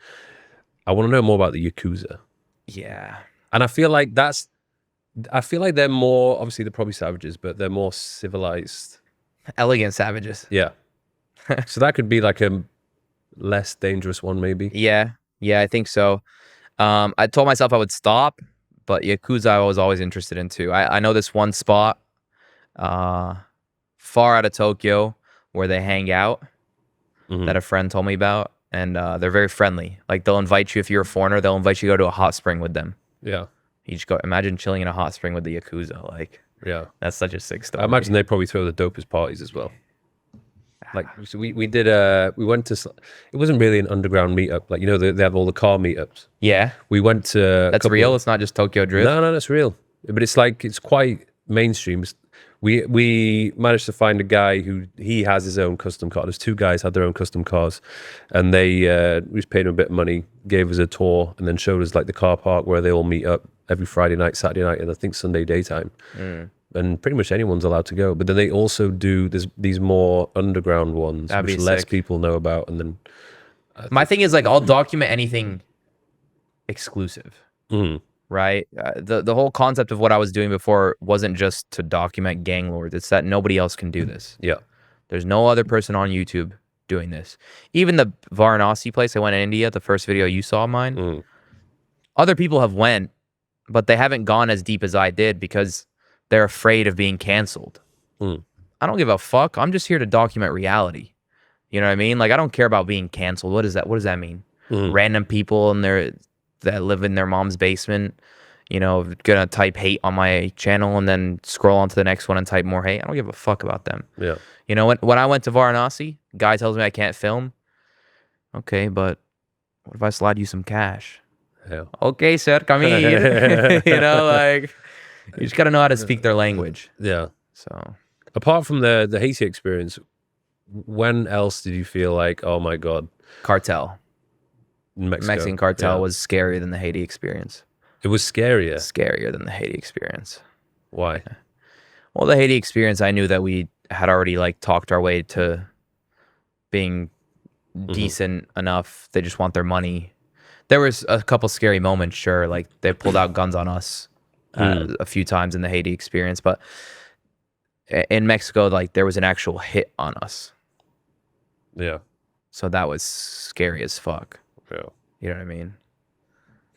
I want to know more about the Yakuza. Yeah. And I feel like they're more, obviously they're probably savages, but they're more civilized. Elegant savages. Yeah. So that could be like a less dangerous one, maybe. Yeah. Yeah, I think so. I told myself I would stop, but Yakuza I was always interested in too. I know this one spot far out of Tokyo where they hang out that a friend told me about. And they're very friendly. Like they'll invite you, if you're a foreigner, they'll invite you to go to a hot spring with them. Yeah. You just go, imagine chilling in a hot spring with the Yakuza. Like, Yeah. that's such a sick story. I imagine they probably throw the dopest parties as well. Like so we went to, it wasn't really an underground meetup. Like, you know, they have all the car meetups. Yeah. We went to That's real. It's not just Tokyo Drift. No, that's real. But it's like, it's quite mainstream. We managed to find a guy who he has his own custom car. There's two guys had their own custom cars, and we just paid him a bit of money, gave us a tour, and then showed us like the car park where they all meet up every Friday night, Saturday night, and I think Sunday daytime. And pretty much anyone's allowed to go. But then they also do these more underground ones, That'd which be less sick. people know about. And then My thing is like, I'll document anything exclusive. Right? The whole concept of what I was doing before wasn't just to document gang lords. It's that nobody else can do this. yeah, There's no other person on YouTube doing this. Even the Varanasi place I went in India, the first video you saw of mine, other people have went, but they haven't gone as deep as I did because they're afraid of being canceled. I don't give a fuck. I'm just here to document reality. You know what I mean? Like, I don't care about being canceled. What is that? What does that mean? Random people that live in their mom's basement, you know, gonna type hate on my channel and then scroll on to the next one and type more hate. I don't give a fuck about them. yeah. You know, when I went to Varanasi, guy tells me I can't film. Okay, but what if I slide you some cash? Yeah. Okay, sir, come in. You know, like, you just gotta know how to speak their language. Yeah. So, Apart from the Haiti experience, when else did you feel like, oh my God, cartel. Mexico? Mexican Cartel Yeah. was scarier than the Haiti experience. It was scarier. Scarier than the Haiti experience. Why? Well, the Haiti experience, I knew that we had already like talked our way to being decent enough. They just want their money. There was a couple scary moments, sure. Like they pulled out guns on us a few times in the Haiti experience, but in Mexico, like there was an actual hit on us. Yeah. So that was scary as fuck. Yeah. You know what I mean?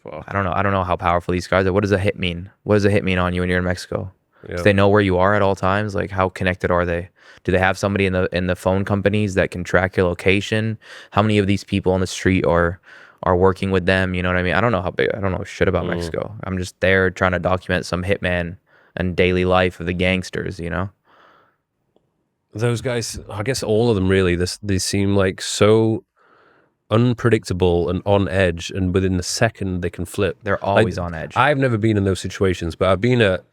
Fuck. I don't know how powerful these guys are. What does a hit mean? What does a hit mean on you when you're in Mexico? Yeah. Do they know where you are at all times? Like, how connected are they? Do they have somebody in the phone companies that can track your location? How many of these people on the street are working with them? You know what I mean? I don't know I don't know shit about Mexico. I'm just there trying to document some hitman and daily life of the gangsters, you know? Those guys, I guess all of them really, they seem like so unpredictable and on edge, and within a second they can flip. They're always on edge. I've never been in those situations, but I've been at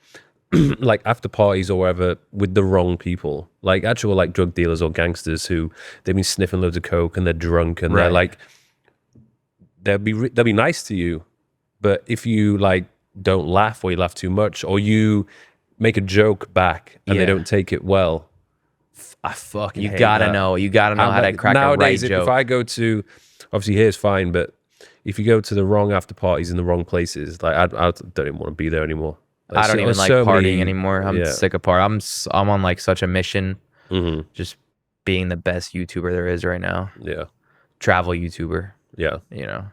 like after parties or whatever with the wrong people, like actual like drug dealers or gangsters who they've been sniffing loads of coke and they're drunk and they're like, they'll be nice to you, but if you like don't laugh or you laugh too much or you make a joke back and they don't take it well, I fucking You hate gotta that. know. You gotta know how to crack Nowadays, a right joke. if I go to, obviously here's fine, but if you go to the wrong after parties in the wrong places, like I don't even want to be there anymore. Like, I don't even like partying anymore. I'm sick of partying. I'm on like such a mission, just being the best YouTuber there is right now. Yeah, travel YouTuber. Yeah, you know.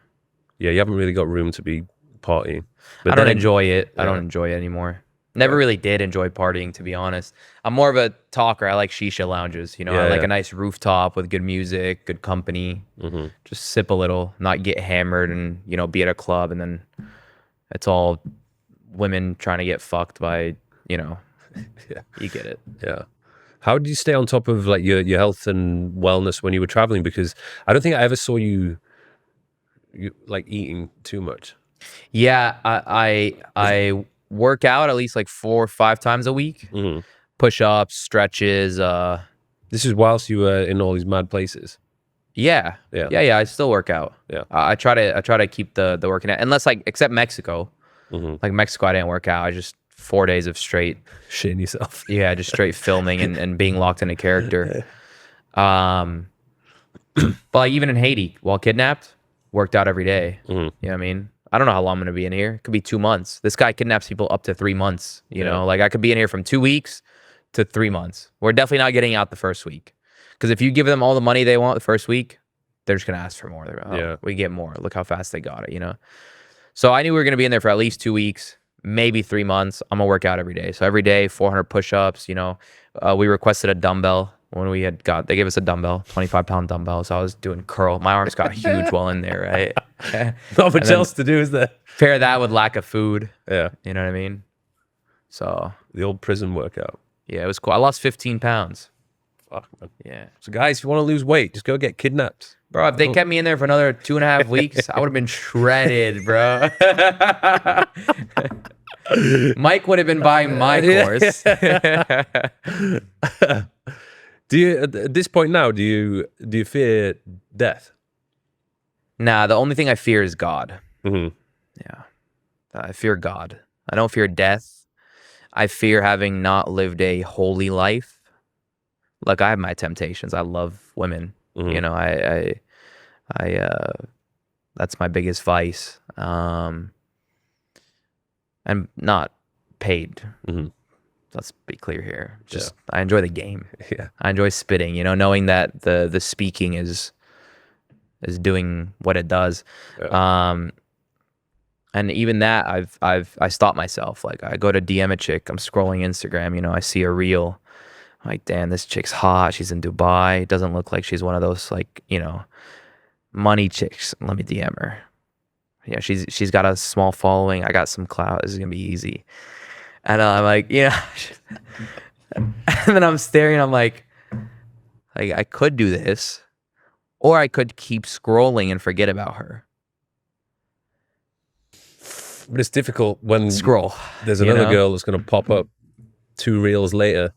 Yeah, you haven't really got room to be partying. But I don't enjoy it. I don't enjoy it anymore. Never really did enjoy partying, to be honest. I'm more of a talker. I like shisha lounges. You know, I like a nice rooftop with good music, good company. Just sip a little, not get hammered, and you know, be at a club, and then it's all women trying to get fucked by, you know. You get it. Yeah. How did you stay on top of like your health and wellness when you were traveling? Because I don't think I ever saw you like eating too much. Yeah, I work out at least like 4 or 5 times a week. Push-ups, stretches. This is whilst you were in all these mad places. Yeah. I still work out. Yeah. I try to keep the working out, unless like except Mexico. Like Mexico, I didn't work out. I just 4 days of straight shitting yourself. Yeah, just straight filming and being locked in a character. But like even in Haiti, while kidnapped, worked out every day. You know what I mean? I don't know how long I'm gonna be in here. It could be 2 months. This guy kidnaps people up to 3 months. You know, like I could be in here from 2 weeks to 3 months. We're definitely not getting out the first week, because if you give them all the money they want the first week, they're just gonna ask for more. They're like, oh, we get more. Look how fast they got it. You know. So I knew we were gonna be in there for at least 2 weeks, maybe 3 months. I'm gonna work out every day. So every day, 400 push-ups. You know, we requested a dumbbell. When we had they gave us a dumbbell, 25-pound dumbbell. So I was doing curl. My arms got huge while in there, right? Not much else to do, is there? Pair that with lack of food. Yeah. You know what I mean? So. The old prison workout. Yeah, it was cool. I lost 15 pounds. Fuck, man. Yeah. So guys, if you want to lose weight, just go get kidnapped. Bro, if they kept me in there for another 2.5 weeks, I would have been shredded, bro. Mike would have been buying my course. Do you, at this point now, do you fear death? Nah, the only thing I fear is God. Yeah. I fear God. I don't fear death. I fear having not lived a holy life. Look, I have my temptations. I love women. You know, I that's my biggest vice. And not paid. Let's be clear here. Just I enjoy the game. Yeah. I enjoy spitting, you know, knowing that the speaking is doing what it does. And even that I stopped myself. Like I go to DM a chick, I'm scrolling Instagram, you know, I see a reel. I'm like, damn, this chick's hot. She's in Dubai. It doesn't look like she's one of those, like, you know, money chicks. Let me DM her. Yeah, she's got a small following. I got some clout. This is gonna be easy. And I'm like, you know, and then I'm staring. I'm like I could do this, or I could keep scrolling and forget about her. But it's difficult when Scroll. There's another girl that's going to pop up 2 reels later.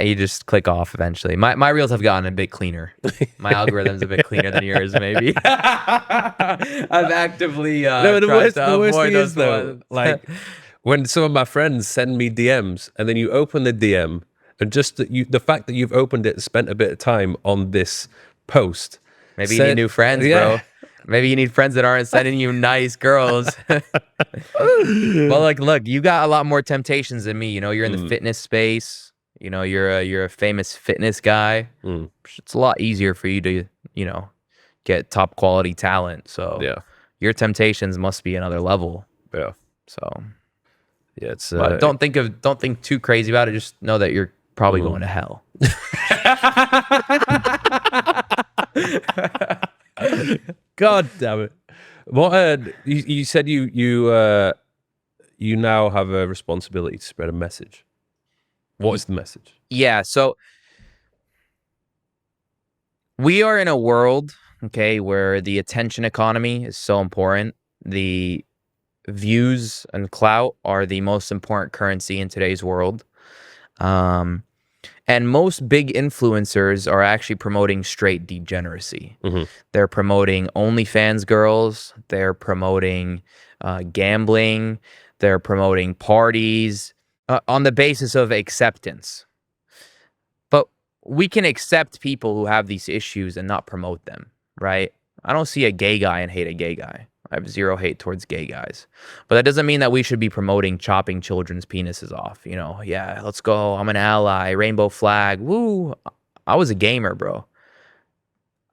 You just click off eventually. My reels have gotten a bit cleaner. My algorithm's a bit cleaner than yours, maybe. I've actively the worst thing is though, ones. like when some of my friends send me DMs and then you open the DM and just the fact that you've opened it and spent a bit of time on this post. Maybe you need new friends, bro. Maybe you need friends that aren't sending you nice girls. Well, like, look, you got a lot more temptations than me. You know, you're in the fitness space. You know, you're a famous fitness guy. It's a lot easier for you to, you know, get top quality talent. So your temptations must be another level. Yeah. So it's but don't think too crazy about it. Just know that you're probably going to hell. God damn it! What you said you now have a responsibility to spread a message. What is the message? Yeah, so we are in a world, okay, where the attention economy is so important. The views and clout are the most important currency in today's world. And most big influencers are actually promoting straight degeneracy. They're promoting OnlyFans girls. They're promoting gambling. They're promoting parties on the basis of acceptance. But we can accept people who have these issues and not promote them, right? I don't see a gay guy and hate a gay guy. I have zero hate towards gay guys. But that doesn't mean that we should be promoting chopping children's penises off. You know, yeah, let's go. I'm an ally. Rainbow flag. Woo. I was a gamer, bro.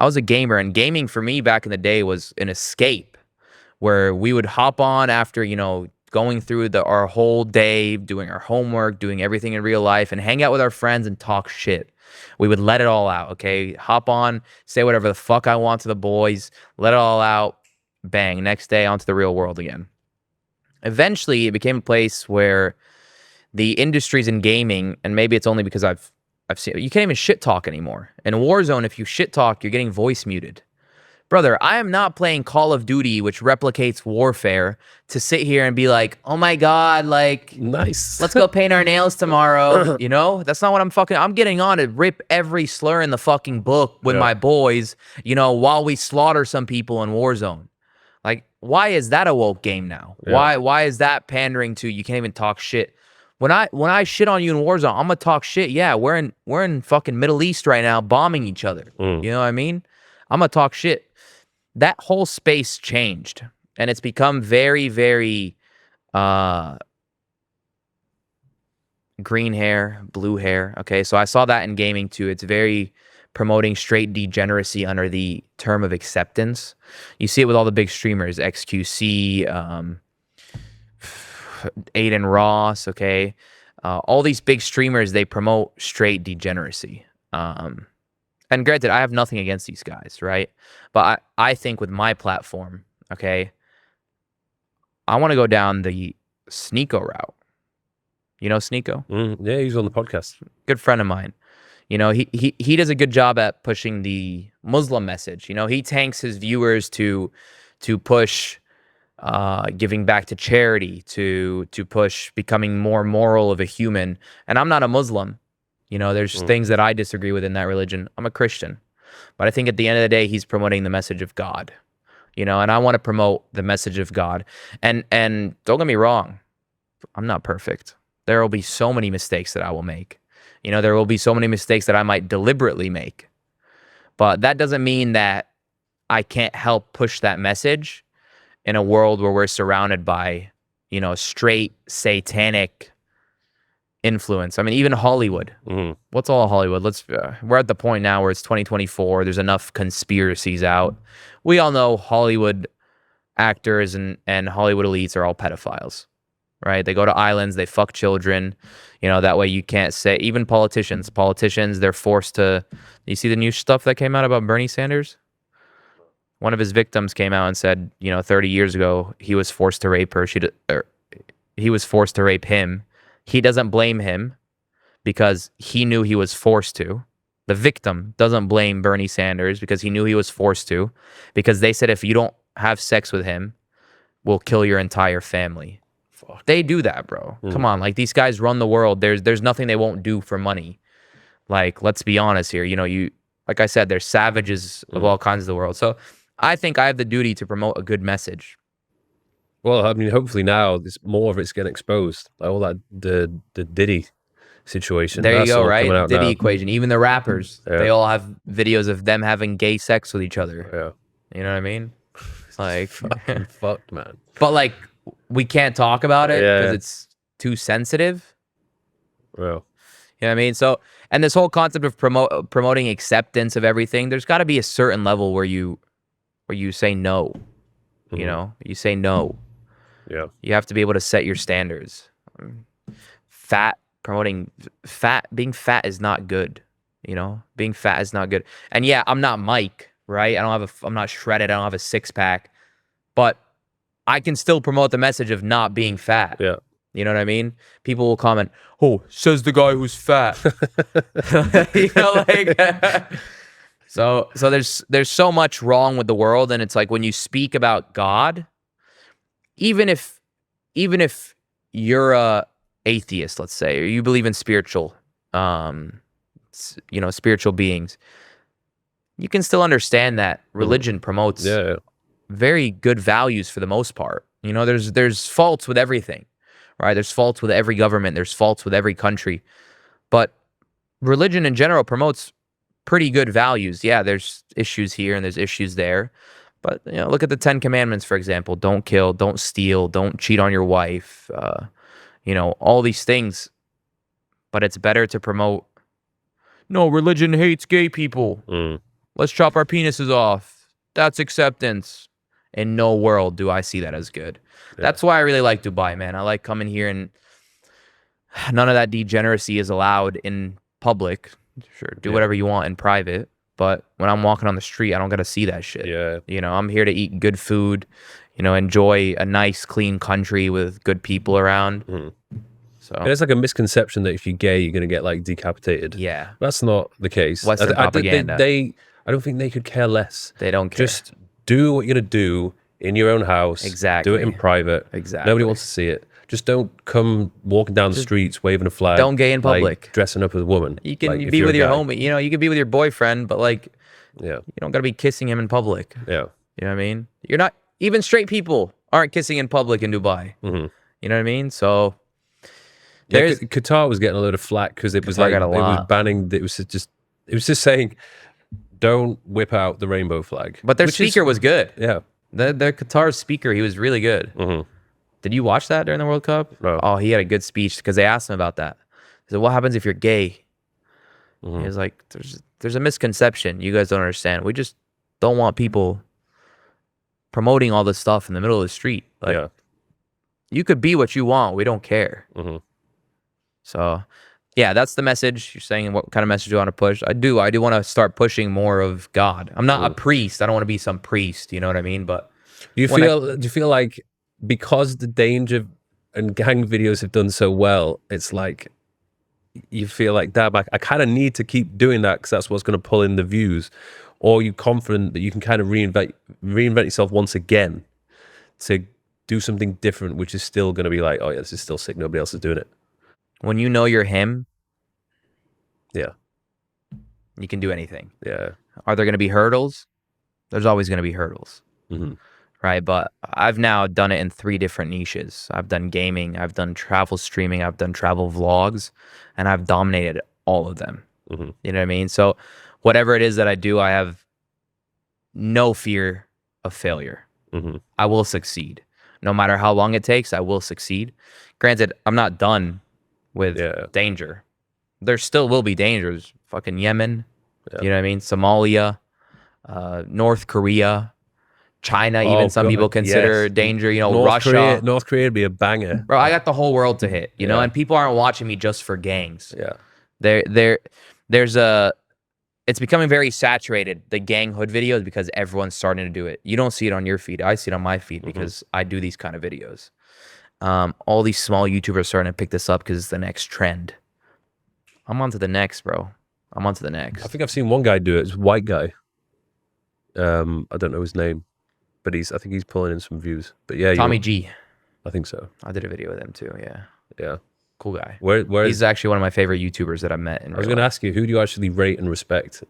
I was a gamer, and gaming for me back in the day was an escape where we would hop on after, you know, going through our whole day, doing our homework, doing everything in real life, and hang out with our friends and talk shit. We would let it all out, okay? Hop on, say whatever the fuck I want to the boys, let it all out, bang, next day onto the real world again. Eventually, it became a place where the industries in gaming, and maybe it's only because I've seen, you can't even shit talk anymore. In Warzone, if you shit talk, you're getting voice muted. Brother, I am not playing Call of Duty, which replicates warfare, to sit here and be like, oh my God, like, Nice. let's go paint our nails tomorrow. You know, that's not what I'm getting on to rip every slur in the fucking book with my boys, you know, while we slaughter some people in Warzone. Like, why is that a woke game now? Why is that pandering to, you can't even talk shit? When I shit on you in Warzone, I'm gonna talk shit. Yeah, we're in fucking Middle East right now, bombing each other. You know what I mean? I'm gonna talk shit. That whole space changed, and it's become very, very green hair, blue hair. Okay, so I saw that in gaming too. It's very promoting straight degeneracy under the term of acceptance. You see it with all the big streamers, XQC, Aiden Ross, okay? All these big streamers, they promote straight degeneracy. And granted, I have nothing against these guys, right? But I think with my platform, okay, I want to go down the Sneeko route. You know Sneeko? Yeah, he's on the podcast. Good friend of mine. You know, he does a good job at pushing the Muslim message. You know, he tanks his viewers to push giving back to charity, to push becoming more moral of a human. And I'm not a Muslim. You know, there's things that I disagree with in that religion. I'm a Christian. But I think at the end of the day, he's promoting the message of God. You know, and I want to promote the message of God. And don't get me wrong, I'm not perfect. There will be so many mistakes that I will make. You know, there will be so many mistakes that I might deliberately make. But that doesn't mean that I can't help push that message in a world where we're surrounded by, you know, straight satanic influence. I mean, even Hollywood. What's all Hollywood? We're at the point now where it's 2024. There's enough conspiracies out. We all know Hollywood actors and Hollywood elites are all pedophiles, right? They go to islands, they fuck children. You know, that way you can't say, even politicians, they're forced to, you see the new stuff that came out about Bernie Sanders? One of his victims came out and said, you know, 30 years ago, he was forced to rape her. He was forced to rape him. He doesn't blame him because he knew he was forced to. The victim doesn't blame Bernie Sanders because he knew he was forced to, because they said if you don't have sex with him, we'll kill your entire family. Fuck. They do that, bro. Come on, like, these guys run the world. There's nothing they won't do for money. Like, let's be honest here. You know, like I said, there's savages of all kinds of the world. So I think I have the duty to promote a good message. Well, I mean, hopefully now there's more of it's getting exposed. Like all that the Diddy situation. There you That's go, all right? coming out Diddy now. equation. Even the rappers, they all have videos of them having gay sex with each other. Yeah. You know what I mean? Like, Fucking fucked, man. but like, we can't talk about it because Yeah. it's too sensitive. Well, You know what I mean? So, and this whole concept of promoting acceptance of everything, there's got to be a certain level where you say no. You know, you say no. yeah. You have to be able to set your standards. Being fat is not good. You know, being fat is not good. And yeah, I'm not Mike, right? I'm not shredded. I don't have a six pack, but I can still promote the message of not being fat. Yeah. You know what I mean? People will comment, "Oh, says the guy who's fat." You know, like, so there's so much wrong with the world, and it's like when you speak about God, even if you're a atheist, let's say, or you believe in spiritual, you know, spiritual beings, you can still understand that religion promotes very good values for the most part. You know, there's faults with everything, right? There's faults with every government. There's faults with every country, but religion in general promotes pretty good values. Yeah, there's issues here and there's issues there. But, look at the 10 Commandments, for example. Don't kill, don't steal, don't cheat on your wife, all these things. But it's better to promote, no, religion hates gay people. Let's chop our penises off. That's acceptance. In no world do I see that as good. Yeah. That's why I really like Dubai, man. I like coming here and none of that degeneracy is allowed in public. Sure, do whatever you want in private. But when I'm walking on the street, I don't got to see that shit. Yeah. I'm here to eat good food, enjoy a nice, clean country with good people around. So and it's like a misconception that if you're gay, you're going to get like decapitated. Yeah. That's not the case. Western propaganda. I don't think they could care less. They don't care. Just do what you're going to do in your own house. Exactly. Do it in private. Exactly. Nobody wants to see it. Just don't come walking down the streets waving a flag. Don't gay in public. Like, dressing up as a woman. You can be with your homie. You can be with your boyfriend, but you don't got to be kissing him in public. Yeah. You know what I mean? You're not, even straight people aren't kissing in public in Dubai. You know what I mean? So Qatar was getting a load of flack because it was banning. It was just saying, don't whip out the rainbow flag. But their speaker was good. Yeah. Their Qatar speaker, he was really good. Did you watch that during the World Cup? No. Oh, he had a good speech because they asked him about that. He said, what happens if you're gay? He was like, there's a misconception you guys don't understand. We just don't want people promoting all this stuff in the middle of the street. You could be what you want. We don't care. So, yeah, that's the message. You're saying what kind of message you want to push. I do want to start pushing more of God. I'm not a priest. I don't want to be some priest. You know what I mean? But do you feel like because the danger and gang videos have done so well, it's like you feel like, damn, I kind of need to keep doing that because that's what's going to pull in the views? Or are you confident that you can kind of reinvent yourself once again to do something different, which is still going to be like, oh yeah, this is still sick. Nobody else is doing it. When you know you're him, yeah, you can do anything. Yeah. Are there going to be hurdles? There's always going to be hurdles. Right? But I've now done it in 3 different niches. I've done gaming, I've done travel streaming, I've done travel vlogs, and I've dominated all of them. You know what I mean? So whatever it is that I do, I have no fear of failure. I will succeed. No matter how long it takes, I will succeed. Granted, I'm not done with danger. There still will be dangers. Fucking Yemen, you know what I mean? Somalia, North Korea, China, even some people consider danger. Russia. North Korea would be a banger. Bro, I got the whole world to hit, you know, and people aren't watching me just for gangs. It's becoming very saturated, the gang hood videos, because everyone's starting to do it. You don't see it on your feed. I see it on my feed because I do these kind of videos. All these small YouTubers are starting to pick this up because it's the next trend. I'm on to the next, bro. I'm on to the next. I think I've seen one guy do it. It's a white guy. I don't know his name, but I think he's pulling in some views. But yeah, Tommy G. I think so. I did a video with him too. Yeah. Cool guy. He's actually one of my favorite YouTubers that I've met. I was going to ask you, who do you actually rate and respect?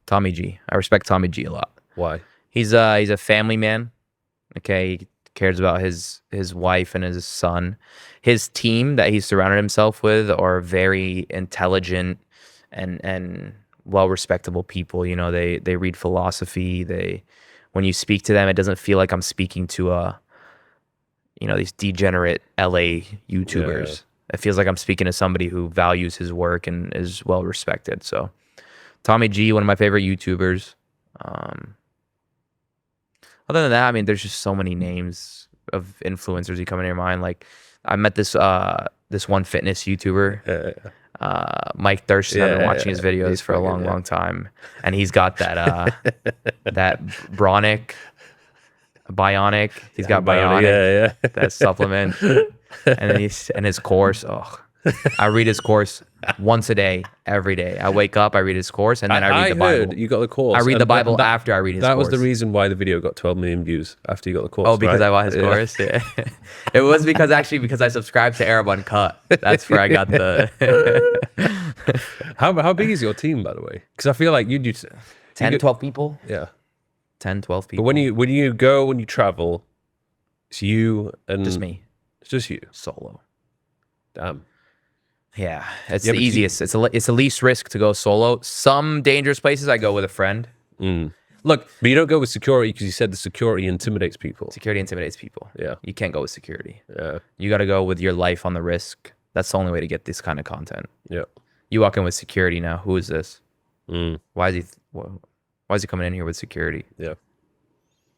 Tommy G. I respect Tommy G a lot. Why? He's a family man. Okay, he cares about his wife and his son. His team that he's surrounded himself with are very intelligent and well respectable people. You know, they read philosophy. When you speak to them, it doesn't feel like I'm speaking to these degenerate LA YouTubers. Yeah. It feels like I'm speaking to somebody who values his work and is well respected. So Tommy G, one of my favorite YouTubers. Other than that, I mean, there's just so many names of influencers you come into your mind. Like I met this one fitness YouTuber, Mike Thurston. I've been watching his videos for a long time, and he's got that that bionic. He's got bionic. That supplement, and his course. Oh, I read his course once a day, every day. I wake up, I read his course, and then I read the Bible. You got the course. I read the Bible after I read his course. That was the reason why the video got 12 million views after you got the course. Oh, because I bought his course? Yeah. It was because I subscribed to ArabUncut. That's where I got the... How big is your team, by the way? Because I feel like you do... 10, 12 people? Yeah. 10, 12 people. But when you travel, it's you and... Just me. It's just you. Solo. Damn. Yeah, it's Yeah, the but you- easiest. It's the least risk to go solo. Some dangerous places I go with a friend. Look, But you don't go with security because you said the security intimidates people. security intimidates people. Yeah. You can't go with security. Yeah. You got to go with your life on the risk. That's the only way to get this kind of content. Yeah. You walk in with security now. Who is this? Mm. Why is he coming in here with security? Yeah.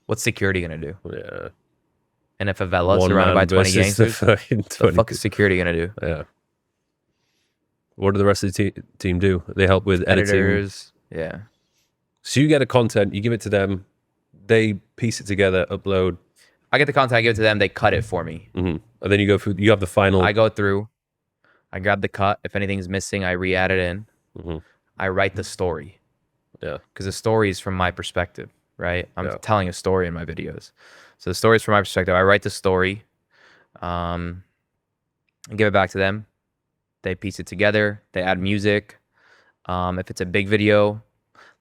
What's security gonna do? Yeah. In a favela One surrounded by man 20 versus the gangsters? fucking The 20 fuck is security gonna do? Yeah. What do the rest of the team do? They help with editing. Editors. Yeah. So you get a content, you give it to them, they piece it together, upload, I get the content, I give it to them, they cut it for me. and then you go through. You have the final. I go through, I grab the cut. If anything's missing, I re-add it in. I write the story. Yeah. Because the story is from my perspective, right? I'm Yeah. telling a story in my videos. So the story is from my perspective. I write the story, and give it back to them. They piece it together. They add music. If it's a big video,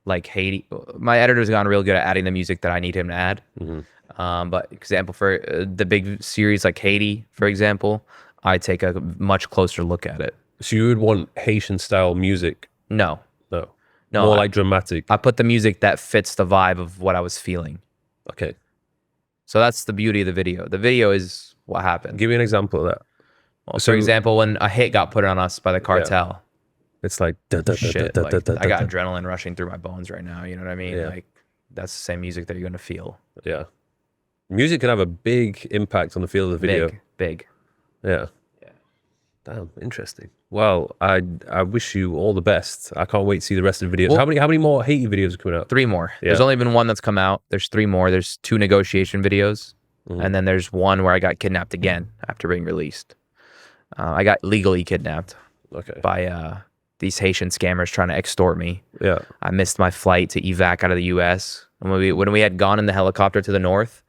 like Haiti, my editor's gotten real good at adding the music that I need him to add. But example for the big series like Haiti, for example, I take a much closer look at it. So you would want Haitian style music? No, No, more like dramatic. I put the music that fits the vibe of what I was feeling. Okay, So that's the beauty of the video. The video is what happened. give me an example of that. Well, so- for example, when a hit got put on us by the cartel, It's like shit, like, I got adrenaline rushing through my bones right now. You know what I mean? Yeah. Like that's the same music that you're gonna feel. Yeah, music can have a big impact on the feel of the video. Big. Yeah. Damn, interesting. Well, I wish you all the best. I can't wait to see the rest of the videos. Well- how many more Haiti videos are coming out? 3 more. Yeah. There's only been one that's come out. There's 3 more. There's 2 negotiation videos, and then there's one where I got kidnapped again after being released. I got legally kidnapped Okay. by these Haitian scammers trying to extort me. Yeah. I missed my flight to evac out of the U.S. And when we had gone in the helicopter to the north,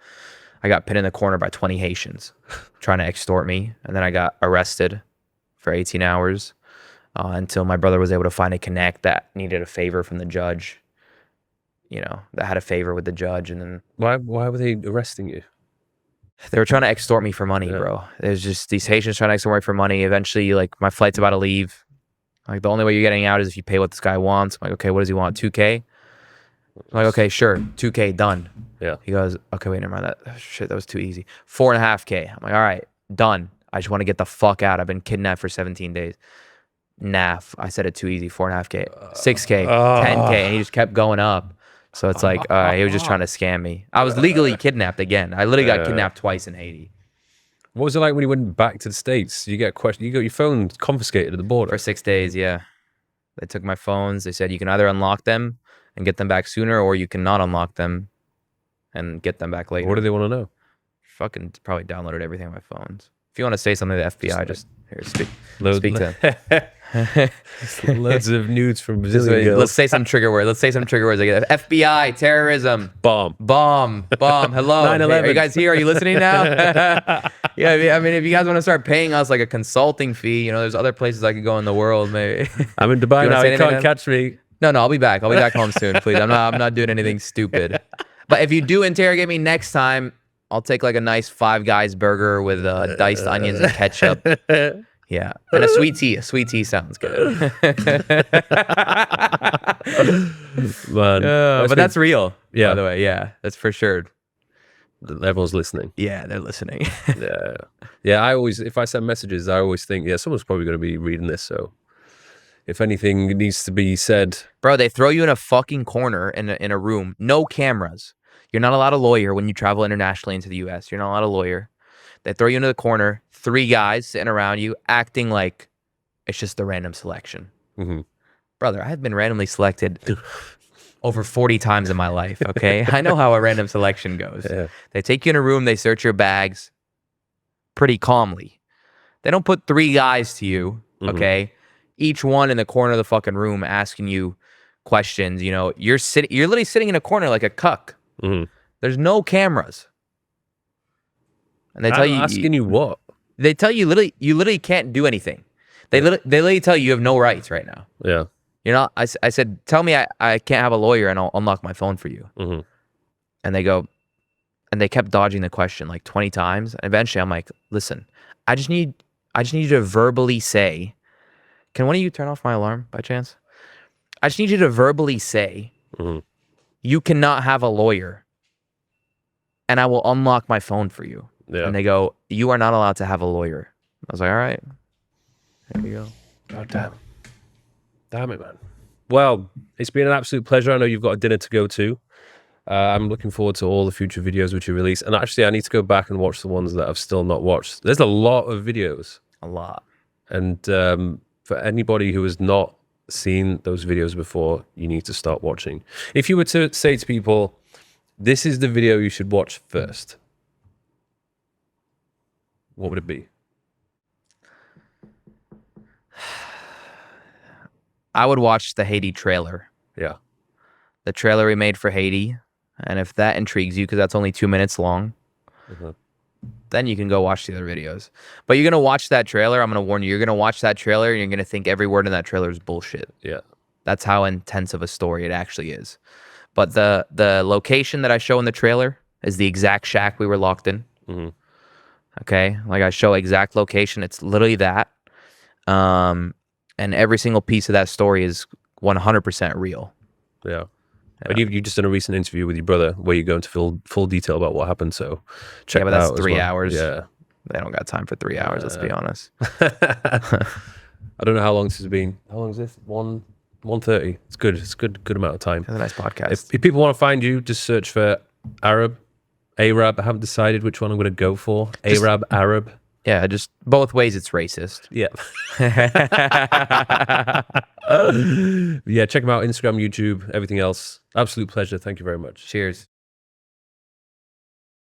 I got pinned in the corner by 20 Haitians trying to extort me, and then I got arrested for 18 hours until my brother was able to find a connect that needed a favor from the judge. You know, that had a favor with the judge, and then Why were they arresting you? they were trying to extort me for money, Yeah. bro. There's just these Haitians trying to extort me for money. Eventually, like my flight's about to leave. Like the only way you're getting out is if you pay what this guy wants. I'm like, okay, what does he want? 2K? I'm like, okay, sure, 2K, done. Yeah. He goes, okay, wait, never mind. That was too easy. 4.5K. I'm like, all right, done. I just want to get the fuck out. I've been kidnapped for 17 days. Nah, I said it too easy. 4.5K, 6K, 10K, and he just kept going up. So it's like, he was just trying to scam me. I was legally kidnapped again. I literally got kidnapped twice in Haiti What was it like when you went back to the States? You get you got your phone confiscated at the border. for 6 days. Yeah, they took my phones. They said you can either unlock them and get them back sooner, or you cannot unlock them and get them back later. What do they want to know? Fucking probably downloaded everything on my phones. If you want to say something to the FBI, just here, speak to them. Loads of nudes from Brazilian girls. Let's say some trigger words. Let's say some trigger words. Like FBI, terrorism, Bomb. bomb. Hello. 9/11. Hey, are you guys here? Are you listening now? Yeah, I mean, if you guys want to start paying us like a consulting fee, you know, there's other places I could go in the world, maybe. I'm in Dubai You wanna now. say You anything, can't catch me. No, I'll be back. I'll be back home soon, please. I'm not doing anything stupid. But if you do interrogate me next time, I'll take like a nice Five Guys burger with diced onions and ketchup. Yeah, and a sweet tea. A sweet tea sounds good. Man, But that's real. Yeah. By the way, yeah, that's for sure. everyone's listening. Yeah, they're listening. Yeah. Yeah, I always, if I send messages, I always think, yeah, someone's probably going to be reading this. So if anything needs to be said, Bro, they throw you in a fucking corner in a room, no cameras. You're not allowed a lawyer when you travel internationally into the US. You're not allowed a lawyer. They throw you into the corner, 3 guys sitting around you, acting like it's just a random selection. Brother, I have been randomly selected over 40 times in my life, okay? I know how a random selection goes. Yeah. They take you in a room, they search your bags pretty calmly. They don't put 3 guys to you, okay? Each one in the corner of the fucking room asking you questions. You know, you're literally sitting in a corner like a cuck. There's no cameras. And they tell you asking you what? They tell you you literally can't do anything. They literally tell you have no rights right now. Yeah. You know, I said, tell me I can't have a lawyer and I'll unlock my phone for you. And they go, and they kept dodging the question like 20 times. And eventually I'm like, listen, I just need you to verbally say can one of you turn off my alarm by chance? I just need you to verbally say, you cannot have a lawyer, and I will unlock my phone for you. Yeah. And they go, you are not allowed to have a lawyer. I was like, all right. There we go. God damn. Damn it, man. Well, it's been an absolute pleasure. I know you've got a dinner to go to. I'm looking forward to all the future videos which you release. And actually, I need to go back and watch the ones that I've still not watched. There's a lot of videos. A lot. And for anybody who has not seen those videos before, you need to start watching. If you were to say to people, this is the video you should watch first, what would it be? I would watch the Haiti trailer. Yeah. The trailer we made for Haiti. And if that intrigues you, because that's only 2 minutes long, then you can go watch the other videos. But you're going to watch that trailer. I'm going to warn you. You're going to watch that trailer and you're going to think every word in that trailer is bullshit. Yeah. That's how intense of a story it actually is. But the location that I show in the trailer is the exact shack we were locked in. Okay? Like I show exact location. It's literally that. And every single piece of that story is 100% real. Yeah. And you just done a recent interview with your brother where you go into full detail about what happened. So check but that that's out. 3 hours. Yeah. They don't got time for 3 hours, let's be honest. I don't know how long this has been. How long is this? 1:30. It's good. It's good amount of time. It's a nice podcast. If people want to find you, just search for Arab. I haven't decided which one I'm going to go for. Arab. Yeah, just both ways it's racist. Yeah. Yeah, check them out. Instagram, YouTube, everything else. Absolute pleasure. Thank you very much. Cheers.